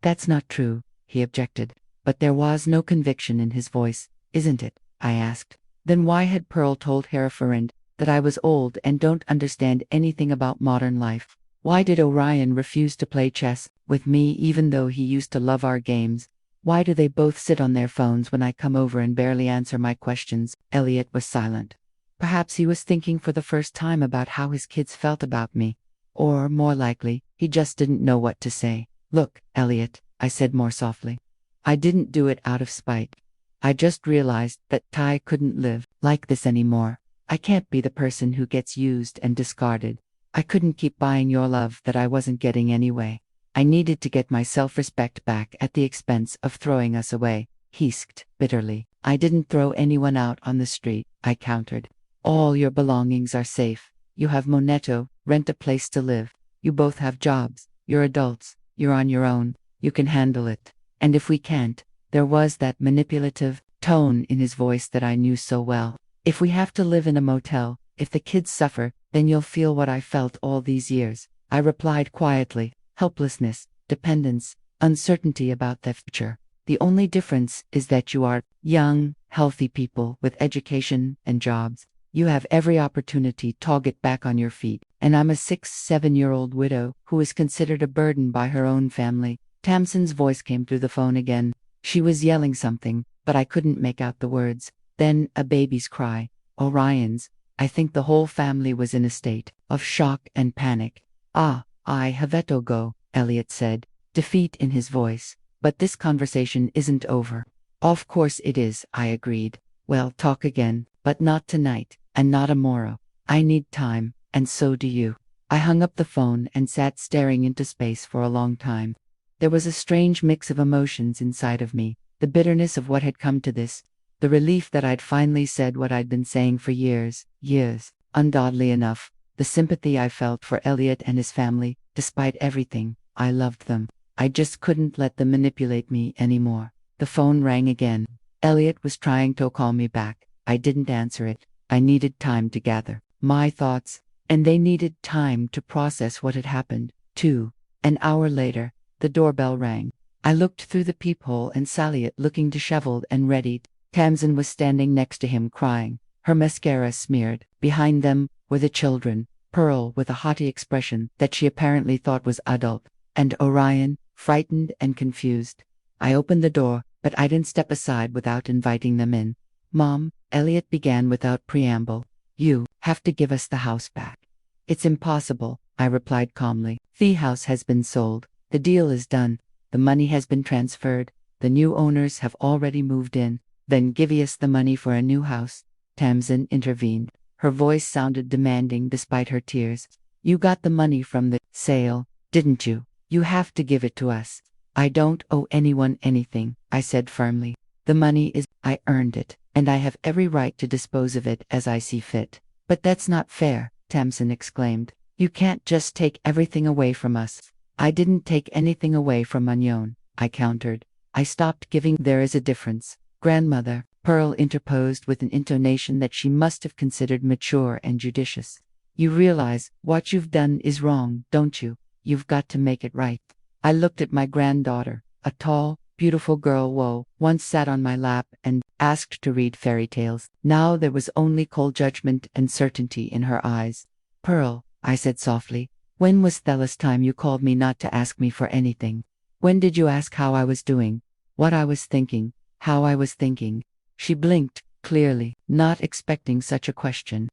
"That's not true," he objected. But there was no conviction in his voice. "Isn't it?" I asked. Then why had Pearl told Hereford that I was old and don't understand anything about modern life? Why did Orion refuse to play chess with me even though he used to love our games? Why do they both sit on their phones when I come over and barely answer my questions? Elliot was silent. Perhaps he was thinking for the first time about how his kids felt about me. Or, more likely, he just didn't know what to say. "Look, Elliot," I said more softly. "I didn't do it out of spite. I just realized that I couldn't live like this anymore. I can't be the person who gets used and discarded. I couldn't keep buying your love that I wasn't getting anyway. I needed to get my self-respect back at the expense of throwing us away." He hissed bitterly. "I didn't throw anyone out on the street," I countered. "All your belongings are safe. You have Moneto, rent a place to live. You both have jobs. You're adults. You're on your own. You can handle it. And if we can't," there was that manipulative tone in his voice that I knew so well, "if we have to live in a motel, if the kids suffer, then you'll feel what I felt all these years." I replied quietly. "Helplessness, dependence, uncertainty about the future. The only difference is that you are young, healthy people with education and jobs. You have every opportunity to get back on your feet, and I'm a 6-7-year-old widow who is considered a burden by her own family." Tamsin's voice came through the phone again. She was yelling something, but I couldn't make out the words. Then a baby's cry. Orion's. I think the whole family was in a state of shock and panic. "I have to go," Elliot said, defeat in his voice. "But this conversation isn't over." Of course it is, I agreed. Well, talk again, but not tonight, and not tomorrow. I need time, and so do you. I hung up the phone and sat staring into space for a long time. There was a strange mix of emotions inside of me, the bitterness of what had come to this, the relief that I'd finally said what I'd been saying for years. Undoubtedly enough, the sympathy I felt for Elliot and his family. Despite everything, I loved them. I just couldn't let them manipulate me anymore. The phone rang again. Elliot was trying to call me back. I didn't answer it. I needed time to gather my thoughts, and they needed time to process what had happened, too. An hour later, the doorbell rang. I looked through the peephole and saw Elliot looking disheveled and readied. Tamsin was standing next to him crying, her mascara smeared. Behind them were the children, Pearl with a haughty expression that she apparently thought was adult, and Orion, frightened and confused. I opened the door, but I didn't step aside without inviting them in. Mom, Elliot began without preamble, you have to give us the house back. It's impossible, I replied calmly. The house has been sold. The deal is done. The money has been transferred. The new owners have already moved in. Then give us the money for a new house. Tamsin intervened. Her voice sounded demanding despite her tears. You got the money from the sale, didn't you? You have to give it to us. I don't owe anyone anything, I said firmly. The money is, I earned it, and I have every right to dispose of it as I see fit. But that's not fair, Tamsin exclaimed. You can't just take everything away from us. I didn't take anything away from Magnon, I countered. I stopped giving. There is a difference. Grandmother, Pearl interposed with an intonation that she must have considered mature and judicious. You realize what you've done is wrong, don't you? You've got to make it right. I looked at my granddaughter, a tall, beautiful girl who once sat on my lap and asked to read fairy tales. Now there was only cold judgment and certainty in her eyes. Pearl, I said softly, when was the last time you called me not to ask me for anything? When did you ask how I was doing? What I was thinking? How I was thinking? She blinked, clearly, not expecting such a question.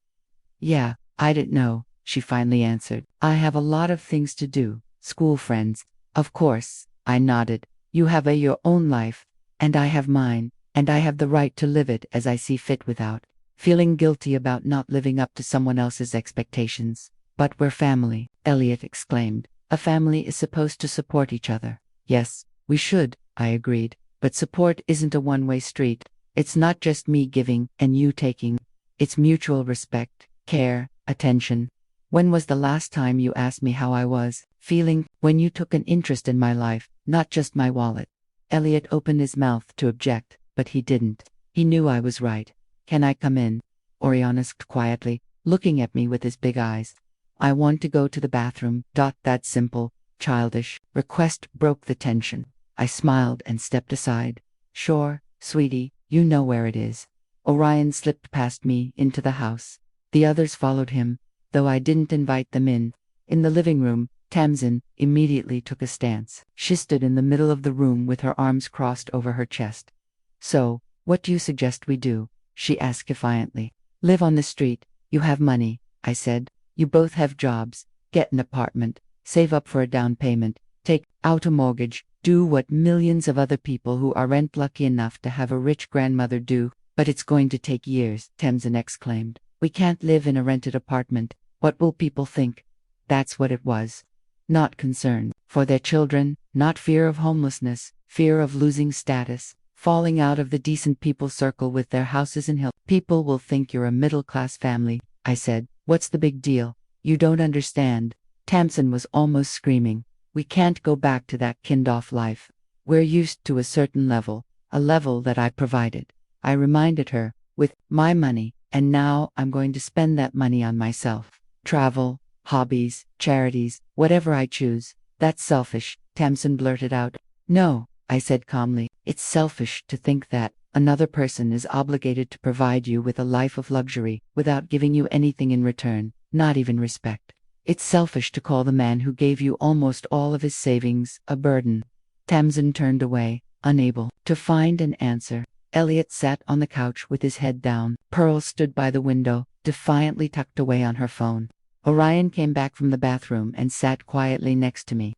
Yeah, I didn't know, she finally answered. I have a lot of things to do, school friends. Of course, I nodded. You have your own life, and I have mine, and I have the right to live it as I see fit without feeling guilty about not living up to someone else's expectations. But we're family, Elliot exclaimed. A family is supposed to support each other. Yes, we should, I agreed, but support isn't a one-way street. It's not just me giving and you taking. It's mutual respect, care, attention. When was the last time you asked me how I was feeling? When you took an interest in my life, not just my wallet. Elliot opened his mouth to object, but he didn't. He knew I was right. Can I come in? Orion asked quietly, looking at me with his big eyes. I want to go to the bathroom. That simple, childish request broke the tension. I smiled and stepped aside. Sure, sweetie, you know where it is. Orion slipped past me into the house. The others followed him, though I didn't invite them in. In the living room, Tamsin immediately took a stance. She stood in the middle of the room with her arms crossed over her chest. So, what do you suggest we do? She asked defiantly. Live on the street. You have money, I said. You both have jobs. Get an apartment. Save up for a down payment. Take out a mortgage. Do what millions of other people who aren't lucky enough to have a rich grandmother do. But it's going to take years, Tamsin exclaimed. We can't live in a rented apartment. What will people think? That's what it was. Not concern for their children, not fear of homelessness, fear of losing status, falling out of the decent people circle with their houses in hill. People will think you're a middle-class family, I said. What's the big deal? You don't understand. Tamsin was almost screaming. We can't go back to that kind-off life. We're used to a certain level, a level that I provided. I reminded her, with my money, and now I'm going to spend that money on myself. Travel, hobbies, charities, whatever I choose. That's selfish, Tamsin blurted out. No, I said calmly. It's selfish to think that another person is obligated to provide you with a life of luxury without giving you anything in return, not even respect. It's selfish to call the man who gave you almost all of his savings a burden. Tamsin turned away, unable to find an answer. Elliot sat on the couch with his head down. Pearl stood by the window, defiantly tucked away on her phone. Orion came back from the bathroom and sat quietly next to me.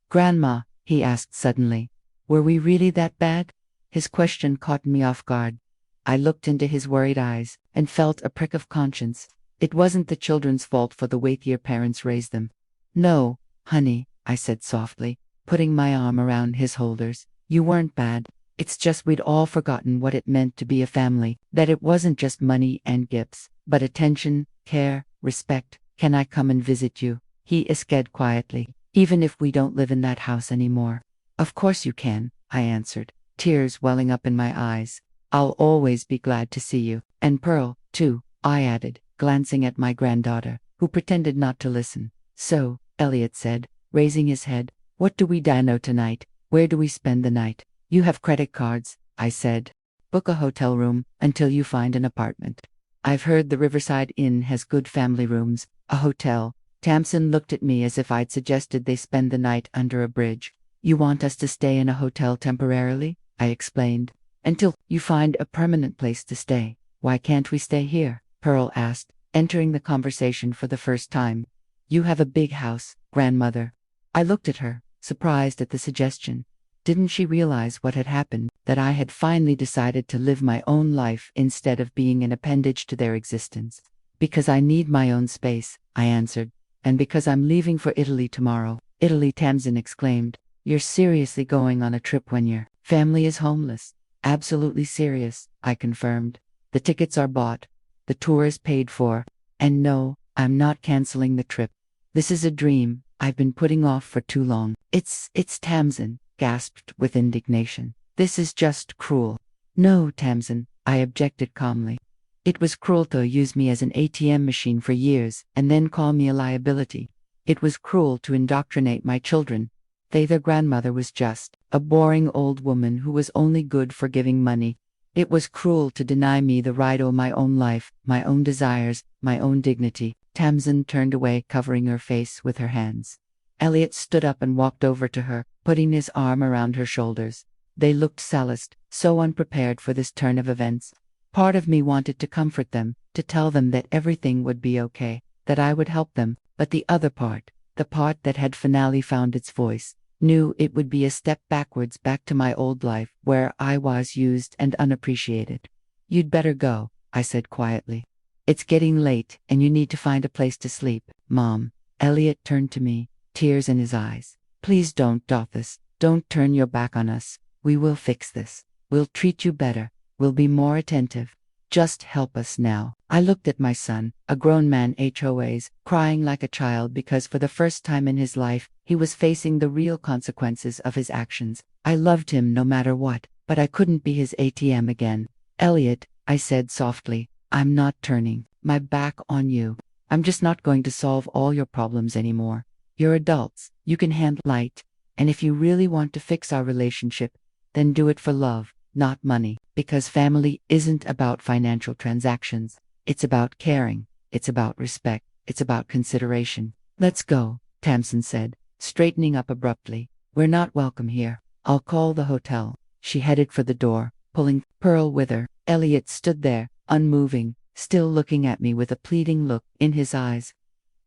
Grandma, he asked suddenly, were we really that bad? His question caught me off guard. I looked into his worried eyes and felt a prick of conscience. It wasn't the children's fault for the way their parents raised them. No, honey, I said softly, putting my arm around his shoulders. You weren't bad. It's just we'd all forgotten what it meant to be a family, that it wasn't just money and gifts, but attention, care, respect. Can I come and visit you? He asked quietly, even if we don't live in that house anymore. Of course you can, I answered, tears welling up in my eyes. I'll always be glad to see you. And Pearl, too, I added, glancing at my granddaughter, who pretended not to listen. So, Elliot said, raising his head, what do we dino tonight? Where do we spend the night? You have credit cards, I said. Book a hotel room until you find an apartment. I've heard the Riverside Inn has good family rooms. A hotel. Tamsin looked at me as if I'd suggested they spend the night under a bridge. You want us to stay in a hotel temporarily? I explained. Until you find a permanent place to stay. Why can't we stay here? Pearl asked, entering the conversation for the first time. You have a big house, grandmother. I looked at her, surprised at the suggestion. Didn't she realize what had happened, that I had finally decided to live my own life instead of being an appendage to their existence? Because I need my own space, I answered. And because I'm leaving for Italy tomorrow. Italy, Tamsin exclaimed. You're seriously going on a trip when your family is homeless? Absolutely serious, I confirmed. The tickets are bought. The tour is paid for. And no, I'm not canceling the trip. This is a dream I've been putting off for too long. It's Tamsin, gasped with indignation. This is just cruel. No, Tamsin, I objected calmly. It was cruel to use me as an ATM machine for years and then call me a liability. It was cruel to indoctrinate my children. Their grandmother was just a boring old woman who was only good for giving money. It was cruel to deny me the right to my own life, my own desires, my own dignity. Tamsin turned away, covering her face with her hands. Elliot stood up and walked over to her, putting his arm around her shoulders. They looked solaced, so unprepared for this turn of events. Part of me wanted to comfort them, to tell them that everything would be okay, that I would help them, but the other part, the part that had finally found its voice, knew it would be a step backwards back to my old life, where I was used and unappreciated. You'd better go, I said quietly. It's getting late, and you need to find a place to sleep, Mom. Elliot turned to me, tears in his eyes. Please don't do this. Don't turn your back on us. We will fix this. We'll treat you better. We'll be more attentive. Just help us now. I looked at my son, a grown man HOAs, crying like a child because for the first time in his life, he was facing the real consequences of his actions. I loved him no matter what, but I couldn't be his ATM again. Elliot, I said softly, I'm not turning my back on you. I'm just not going to solve all your problems anymore. You're adults. You can handle light. And if you really want to fix our relationship, then do it for love, not money. Because family isn't about financial transactions. It's about caring. It's about respect. It's about consideration. Let's go, Tamsin said, straightening up abruptly. We're not welcome here. I'll call the hotel. She headed for the door, pulling Pearl with her. Elliot stood there, unmoving, still looking at me with a pleading look in his eyes.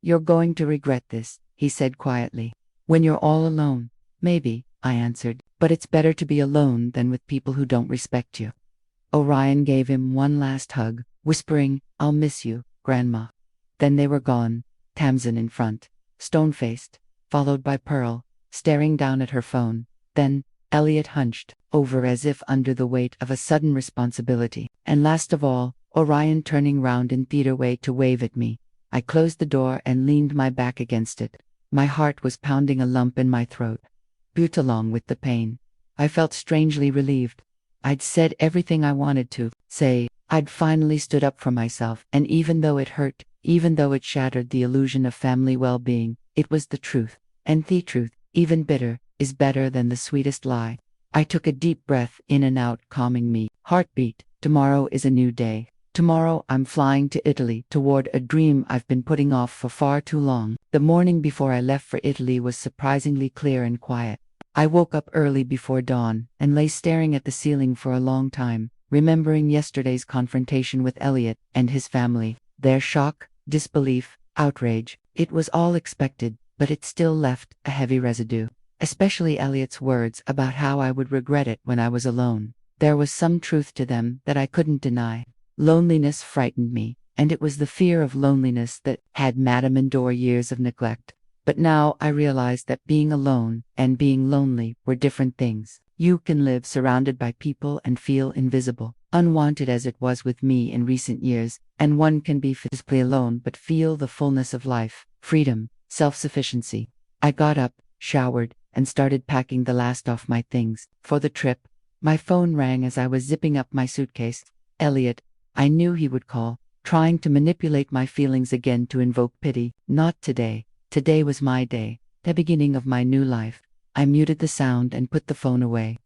You're going to regret this, he said quietly. When you're all alone. Maybe, I answered, but it's better to be alone than with people who don't respect you. Orion gave him one last hug, whispering, I'll miss you, Grandma. Then they were gone, Tamsin in front, stone-faced, followed by Pearl, staring down at her phone. Then, Elliot hunched over as if under the weight of a sudden responsibility. And last of all, Orion turning round in theater way to wave at me. I closed the door and leaned my back against it. My heart was pounding a lump in my throat. Beat along with the pain. I felt strangely relieved. I'd said everything I wanted to say. I'd finally stood up for myself, and even though it hurt, even though it shattered the illusion of family well-being, it was the truth. And the truth, even bitter, is better than the sweetest lie. I took a deep breath in and out, calming me. Heartbeat. Tomorrow is a new day. Tomorrow I'm flying to Italy toward a dream I've been putting off for far too long. The morning before I left for Italy was surprisingly clear and quiet. I woke up early before dawn and lay staring at the ceiling for a long time, remembering yesterday's confrontation with Elliot and his family. Their shock, disbelief, outrage. It was all expected, but it still left a heavy residue. Especially Elliot's words about how I would regret it when I was alone. There was some truth to them that I couldn't deny. Loneliness frightened me, and it was the fear of loneliness that had Madame endure years of neglect. But now I realized that being alone and being lonely were different things. You can live surrounded by people and feel invisible, unwanted as it was with me in recent years, and one can be physically alone but feel the fullness of life, freedom, self-sufficiency. I got up, showered, and started packing the last of my things for the trip. My phone rang as I was zipping up my suitcase. Elliot. I knew he would call, trying to manipulate my feelings again to invoke pity. Not today. Today was my day, the beginning of my new life. I muted the sound and put the phone away.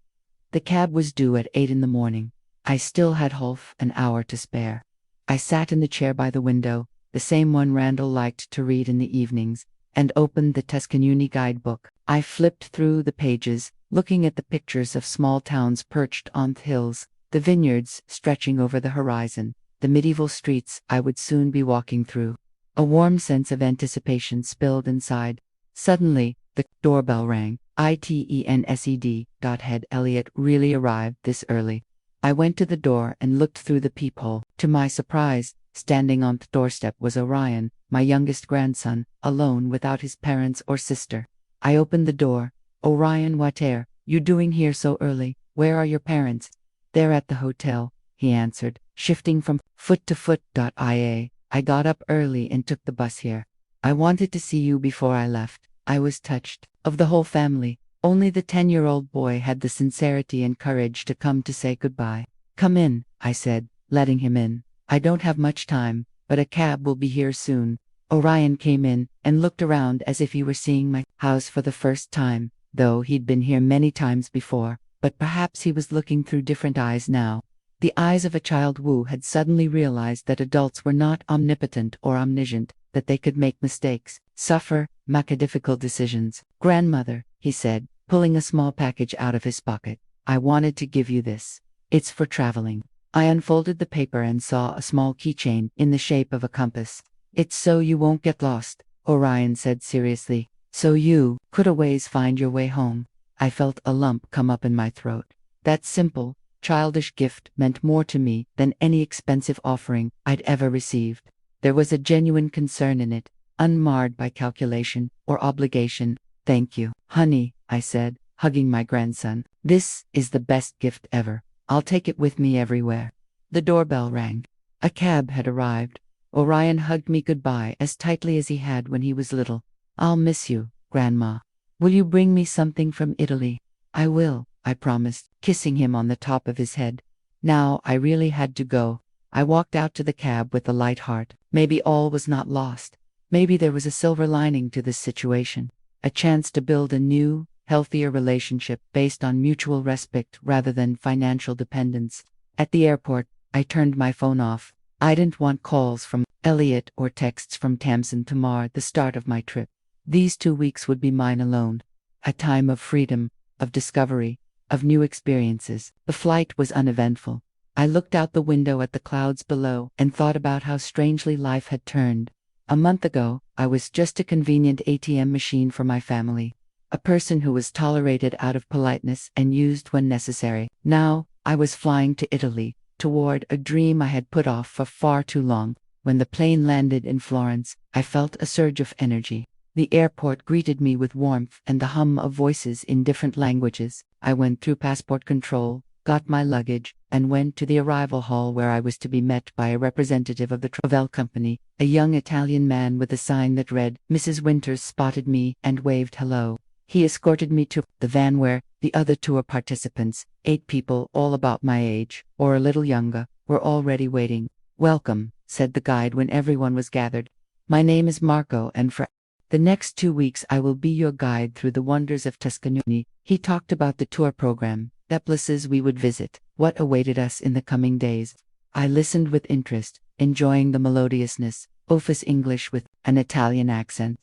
The cab was due at 8 in the morning. I still had half an hour to spare. I sat in the chair by the window, the same one Randall liked to read in the evenings, and opened the Tuscanini guidebook. I flipped through the pages, looking at the pictures of small towns perched on hills, the vineyards stretching over the horizon, the medieval streets I would soon be walking through. A warm sense of anticipation spilled inside. Suddenly, the doorbell rang. ITENSED. Had Elliot really arrived this early? I went to the door and looked through the peephole. To my surprise, standing on the doorstep was Orion, my youngest grandson, alone without his parents or sister. I opened the door. Orion, what are you doing here so early? Where are your parents? They're at the hotel, he answered, shifting from foot to foot. I got up early and took the bus here. I wanted to see you before I left. I was touched. Of the whole family, only the 10-year-old boy had the sincerity and courage to come to say goodbye. Come in, I said, letting him in. I don't have much time, but a cab will be here soon. Orion came in and looked around as if he were seeing my house for the first time, though he'd been here many times before, but perhaps he was looking through different eyes now. The eyes of a child who had suddenly realized that adults were not omnipotent or omniscient, that they could make mistakes, suffer, make difficult decisions. Grandmother, he said, pulling a small package out of his pocket. I wanted to give you this. It's for traveling. I unfolded the paper and saw a small keychain in the shape of a compass. It's so you won't get lost, Orion said seriously. So you could always find your way home. I felt a lump come up in my throat. That simple, childish gift meant more to me than any expensive offering I'd ever received. There was a genuine concern in it, unmarred by calculation or obligation. Thank you, honey, I said, hugging my grandson. This is the best gift ever. I'll take it with me everywhere. The doorbell rang. A cab had arrived. Orion hugged me goodbye as tightly as he had when he was little. I'll miss you, Grandma. Will you bring me something from Italy? I will, I promised, kissing him on the top of his head. Now I really had to go. I walked out to the cab with a light heart. Maybe all was not lost. Maybe there was a silver lining to this situation. A chance to build a new, healthier relationship based on mutual respect rather than financial dependence. At the airport, I turned my phone off. I didn't want calls from Elliot or texts from Tamsin to mar the start of my trip. These 2 weeks would be mine alone. A time of freedom, of discovery, of new experiences. The flight was uneventful. I looked out the window at the clouds below and thought about how strangely life had turned. A month ago, I was just a convenient ATM machine for my family. A person who was tolerated out of politeness and used when necessary. Now, I was flying to Italy, toward a dream I had put off for far too long. When the plane landed in Florence, I felt a surge of energy. The airport greeted me with warmth and the hum of voices in different languages. I went through passport control, got my luggage, and went to the arrival hall where I was to be met by a representative of the travel company. A young Italian man with a sign that read, Mrs. Winters, spotted me and waved hello. He escorted me to the van where the other tour participants, 8 people all about my age, or a little younger, were already waiting. Welcome, said the guide when everyone was gathered. My name is Marco, and for the next 2 weeks I will be your guide through the wonders of Tuscany. He talked about the tour program, the places we would visit, what awaited us in the coming days. I listened with interest, enjoying the melodiousness, office English with an Italian accent.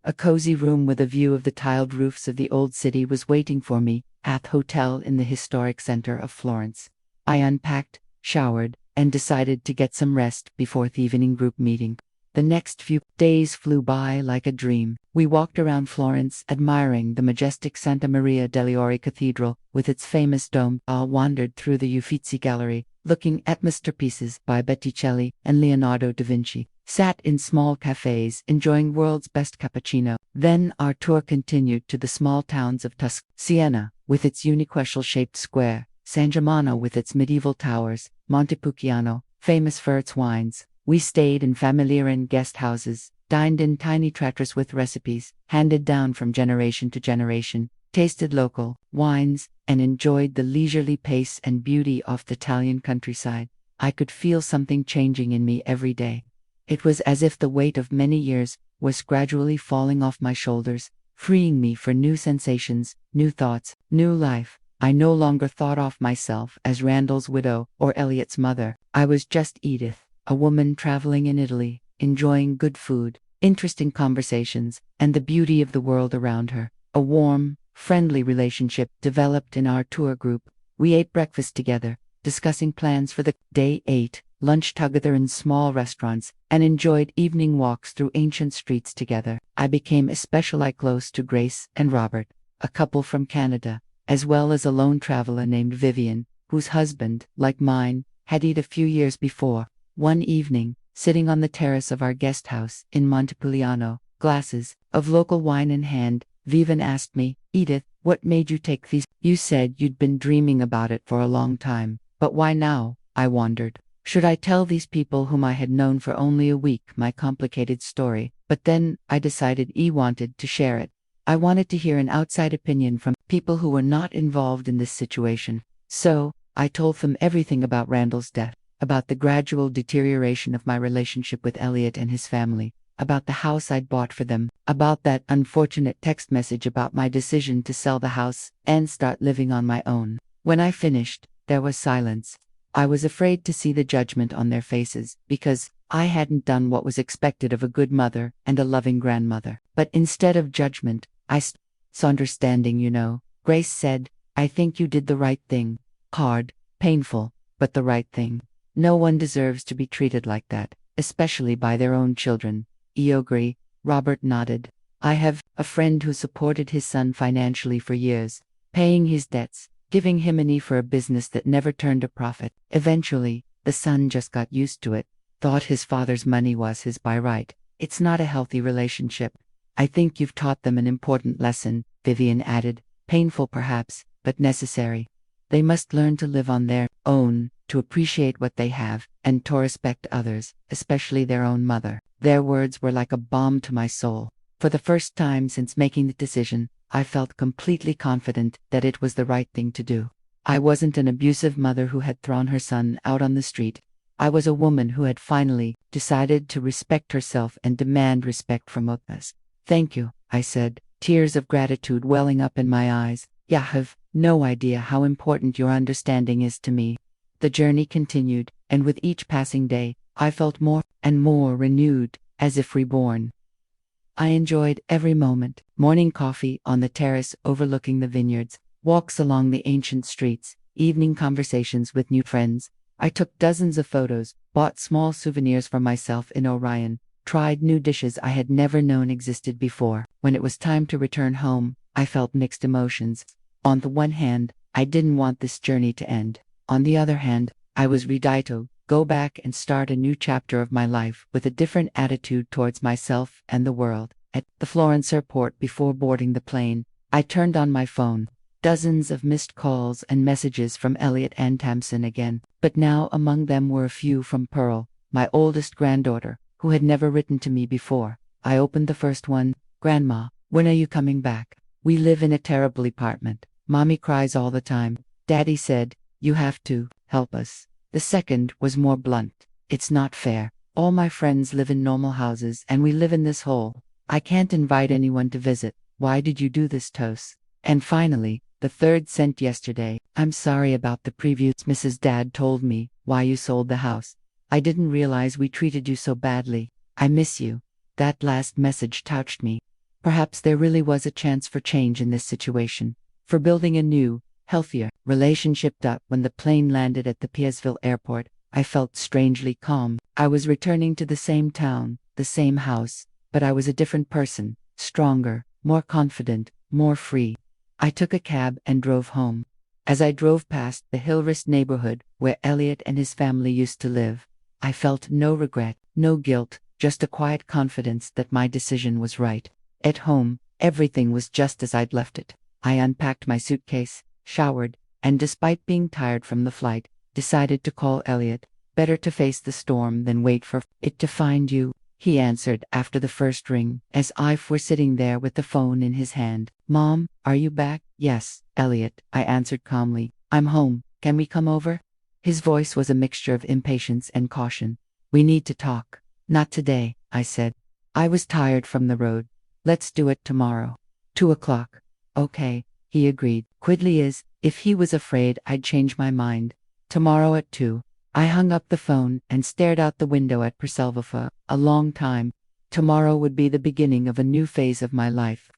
A cozy room with a view of the tiled roofs of the old city was waiting for me at the hotel in the historic center of Florence. I unpacked, showered, and decided to get some rest before the evening group meeting. The next few days flew by like a dream. We walked around Florence, admiring the majestic Santa Maria degli Ori Cathedral with its famous dome. I wandered through the Uffizi Gallery, looking at masterpieces by Botticelli and Leonardo da Vinci, sat in small cafes enjoying world's best cappuccino. Then our tour continued to the small towns of Tuscany, Siena, with its uniquescal-shaped square, San Germano with its medieval towers, Montepulciano, famous for its wines. We stayed in familiar guest houses, dined in tiny trattorias with recipes handed down from generation to generation, tasted local wines, and enjoyed the leisurely pace and beauty of the Italian countryside. I could feel something changing in me every day. It was as if the weight of many years was gradually falling off my shoulders, freeing me for new sensations, new thoughts, new life. I no longer thought of myself as Randall's widow or Elliot's mother. I was just Edith, a woman traveling in Italy, enjoying good food, interesting conversations, and the beauty of the world around her. A warm, friendly relationship developed in our tour group. We ate breakfast together, discussing plans for the day, ate lunch together in small restaurants, and enjoyed evening walks through ancient streets together. I became especially close to Grace and Robert, a couple from Canada, as well as a lone traveler named Vivian, whose husband, like mine, had died a few years before. One evening, sitting on the terrace of our guest house in Montepulciano, glasses of local wine in hand, Vivian asked me, "Edith, what made you take these? You said you'd been dreaming about it for a long time, but why now?" I wondered. Should I tell these people whom I had known for only a week my complicated story? But then I decided I wanted to share it. I wanted to hear an outside opinion from people who were not involved in this situation. So, I told them everything about Randall's death, about the gradual deterioration of my relationship with Elliot and his family, about the house I'd bought for them, about that unfortunate text message about my decision to sell the house and start living on my own. When I finished, there was silence. I was afraid to see the judgment on their faces, because I hadn't done what was expected of a good mother and a loving grandmother. But instead of judgment, I saw understanding. Grace said, "I think you did the right thing. Hard, painful, but the right thing. No one deserves to be treated like that, especially by their own children." I agree, Robert nodded. "I have a friend who supported his son financially for years, paying his debts, giving him money for a business that never turned a profit. Eventually, the son just got used to it, thought his father's money was his by right. It's not a healthy relationship. I think you've taught them an important lesson," Vivian added, "painful perhaps, but necessary. They must learn to live on their own, to appreciate what they have, and to respect others, especially their own mother." Their words were like a balm to my soul. For the first time since making the decision, I felt completely confident that it was the right thing to do. I wasn't an abusive mother who had thrown her son out on the street. I was a woman who had finally decided to respect herself and demand respect from others. "Thank you," I said, tears of gratitude welling up in my eyes. "You have no idea how important your understanding is to me." The journey continued, and with each passing day, I felt more and more renewed, as if reborn. I enjoyed every moment: morning coffee on the terrace overlooking the vineyards, walks along the ancient streets, evening conversations with new friends. I took dozens of photos, bought small souvenirs for myself in Orion, tried new dishes I had never known existed before. When it was time to return home, I felt mixed emotions. On the one hand, I didn't want this journey to end. On the other hand, I was ready to go back and start a new chapter of my life with a different attitude towards myself and the world. At the Florence airport before boarding the plane, I turned on my phone. Dozens of missed calls and messages from Elliot and Tamsin again, but now among them were a few from Pearl, my oldest granddaughter, who had never written to me before. I opened the first one. "Grandma, when are you coming back? We live in a terrible apartment. Mommy cries all the time. Daddy said, you have to help us." The second was more blunt. "It's not fair. All my friends live in normal houses and we live in this hole. I can't invite anyone to visit. Why did you do this to us?" And finally, the third sent yesterday. "I'm sorry about the previous. Mrs. Dad told me why you sold the house. I didn't realize we treated you so badly. I miss you." That last message touched me. Perhaps there really was a chance for change in this situation, for building a new, healthier relationship. When the plane landed at the Piazzeville airport, I felt strangely calm. I was returning to the same town, the same house, but I was a different person, stronger, more confident, more free. I took a cab and drove home. As I drove past the Hillrist neighborhood where Elliot and his family used to live, I felt no regret, no guilt, just a quiet confidence that my decision was right. At home, everything was just as I'd left it. I unpacked my suitcase, showered, and despite being tired from the flight, decided to call Elliot. Better to face the storm than wait for it to find you, he answered after the first ring, as if were sitting there with the phone in his hand. Mom, are you back? Yes, Elliot, I answered calmly. I'm home. Can we come over? His voice was a mixture of impatience and caution. We need to talk. Not today, I said. I was tired from the road. Let's do it tomorrow. 2 o'clock. Okay, he agreed. Quickly as if he was afraid I'd change my mind. Tomorrow at 2. I hung up the phone and stared out the window at Purcell for a long time. Tomorrow would be the beginning of a new phase of my life.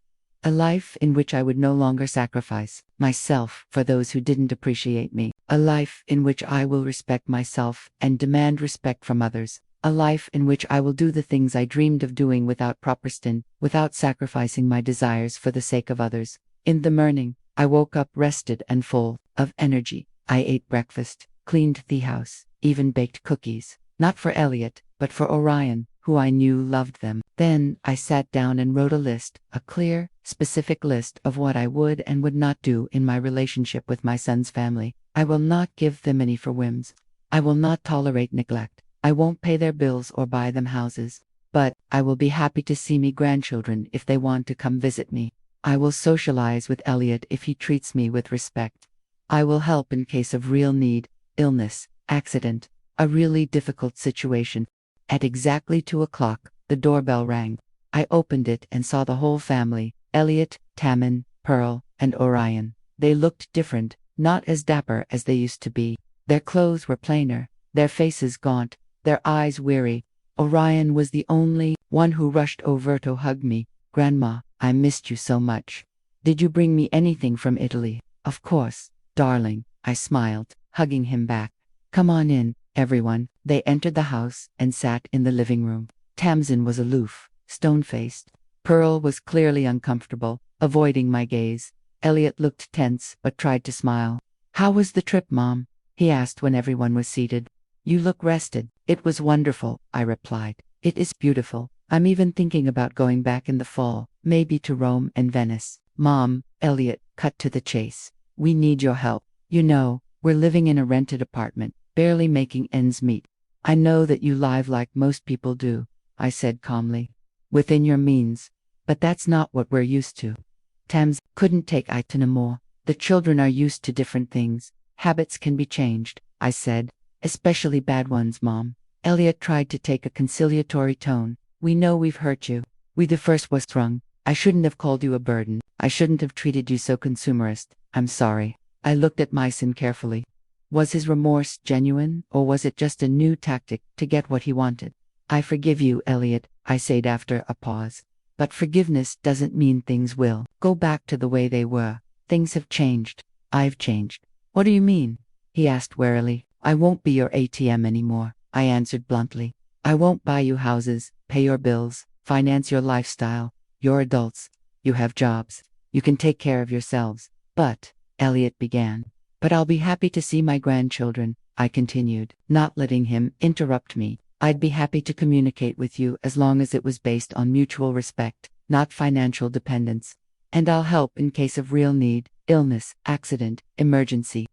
A life in which I would no longer sacrifice myself for those who didn't appreciate me. A life in which I will respect myself and demand respect from others. A life in which I will do the things I dreamed of doing without proper stint, without sacrificing my desires for the sake of others. In the morning, I woke up rested and full of energy. I ate breakfast, cleaned the house, even baked cookies. Not for Elliot, but for Orion, who I knew loved them. Then I sat down and wrote a list, a clear, specific list of what I would and would not do in my relationship with my son's family. I will not give them any for whims. I will not tolerate neglect. I won't pay their bills or buy them houses. But I will be happy to see me grandchildren if they want to come visit me. I will socialize with Elliot if he treats me with respect. I will help in case of real need, illness, accident, a really difficult situation. At exactly 2 o'clock, the doorbell rang. I opened it and saw the whole family, Elliot, Tammin, Pearl, and Orion. They looked different, not as dapper as they used to be. Their clothes were plainer, their faces gaunt, their eyes weary. Orion was the only one who rushed over to hug me. Grandma, I missed you so much. Did you bring me anything from Italy? Of course, darling, I smiled, hugging him back. Come on in, everyone. They entered the house and sat in the living room. Tamsin was aloof, stone-faced. Pearl was clearly uncomfortable, avoiding my gaze. Elliot looked tense but tried to smile. How was the trip, Mom? He asked when everyone was seated. You look rested. It was wonderful, I replied. It is beautiful. I'm even thinking about going back in the fall, maybe to Rome and Venice. Mom, Elliot cut to the chase. We need your help. You know, we're living in a rented apartment, barely making ends meet. I know that you live like most people do, I said calmly. Within your means. But that's not what we're used to. Tams couldn't take it anymore. The children are used to different things. Habits can be changed, I said. Especially bad ones, Mom. Elliot tried to take a conciliatory tone. We know we've hurt you. We the first was wrong. I shouldn't have called you a burden. I shouldn't have treated you so consumerist. I'm sorry. I looked at my son carefully. Was his remorse genuine, or was it just a new tactic to get what he wanted? I forgive you, Elliot, I said after a pause. But forgiveness doesn't mean things will go back to the way they were. Things have changed. I've changed. What do you mean? He asked warily. I won't be your ATM anymore, I answered bluntly. I won't buy you houses, pay your bills, finance your lifestyle. You're adults. You have jobs. You can take care of yourselves. But, Elliot began. But I'll be happy to see my grandchildren, I continued, not letting him interrupt me. I'd be happy to communicate with you as long as it was based on mutual respect, not financial dependence. And I'll help in case of real need, illness, accident, emergency.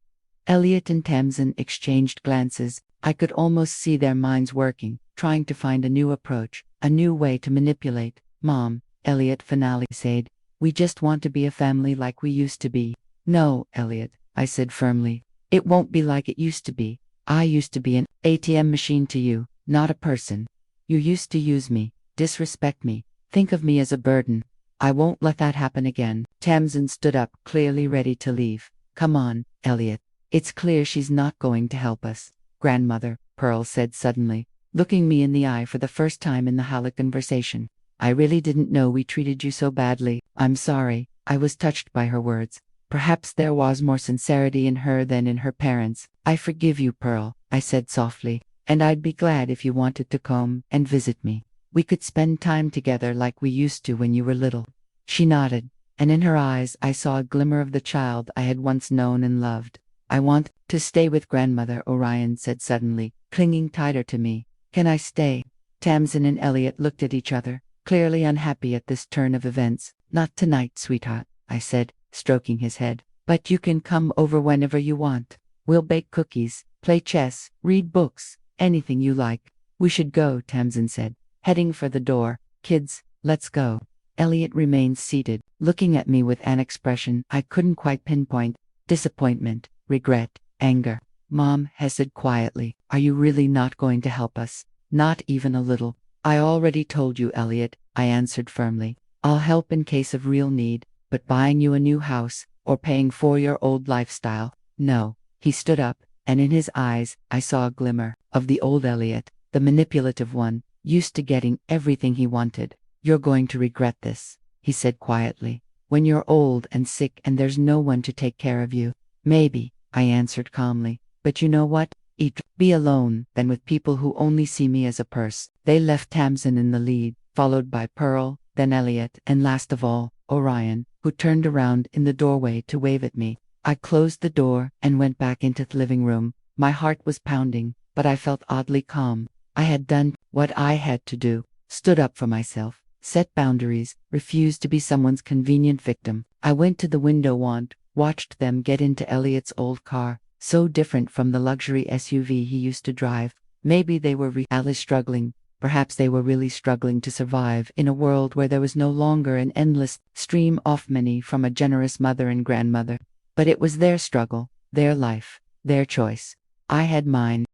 Elliot and Tamsin exchanged glances. I could almost see their minds working, trying to find a new approach, a new way to manipulate. Mom, Elliot finally said, we just want to be a family like we used to be. No, Elliot, I said firmly. It won't be like it used to be. I used to be an ATM machine to you, not a person. You used to use me, disrespect me, think of me as a burden. I won't let that happen again. Tamsin stood up, clearly ready to leave. Come on, Elliot. It's clear she's not going to help us. Grandmother, Pearl said suddenly, looking me in the eye for the first time in the whole conversation. I really didn't know we treated you so badly. I'm sorry. I was touched by her words. Perhaps there was more sincerity in her than in her parents. I forgive you, Pearl, I said softly, and I'd be glad if you wanted to come and visit me. We could spend time together like we used to when you were little. She nodded, and in her eyes I saw a glimmer of the child I had once known and loved. I want to stay with grandmother, Orion said suddenly, clinging tighter to me. Can I stay? Tamsin and Elliot looked at each other, clearly unhappy at this turn of events. Not tonight, sweetheart, I said, stroking his head. But you can come over whenever you want. We'll bake cookies, play chess, read books, anything you like. We should go, Tamsin said, heading for the door. Kids, let's go. Elliot remained seated, looking at me with an expression I couldn't quite pinpoint. Disappointment, regret, anger. Mom said quietly, are you really not going to help us? Not even a little. I already told you, Elliot, I answered firmly. I'll help in case of real need, but buying you a new house, or paying for your old lifestyle, no. He stood up, and in his eyes I saw a glimmer of the old Elliot, the manipulative one, used to getting everything he wanted. You're going to regret this, he said quietly, when you're old and sick and there's no one to take care of you. Maybe, I answered calmly, but you know what? Be alone than with people who only see me as a purse. They left Tamsin in the lead, followed by Pearl, then Elliot, and last of all, Orion, who turned around in the doorway to wave at me. I closed the door and went back into the living room. My heart was pounding, but I felt oddly calm. I had done what I had to do, stood up for myself, set boundaries, refused to be someone's convenient victim. I went to the window and watched them get into Elliot's old car, so different from the luxury SUV he used to drive. Maybe they were really struggling. Perhaps they were really struggling to survive in a world where there was no longer an endless stream of money from a generous mother and grandmother. But it was their struggle, their life, their choice. I had mine.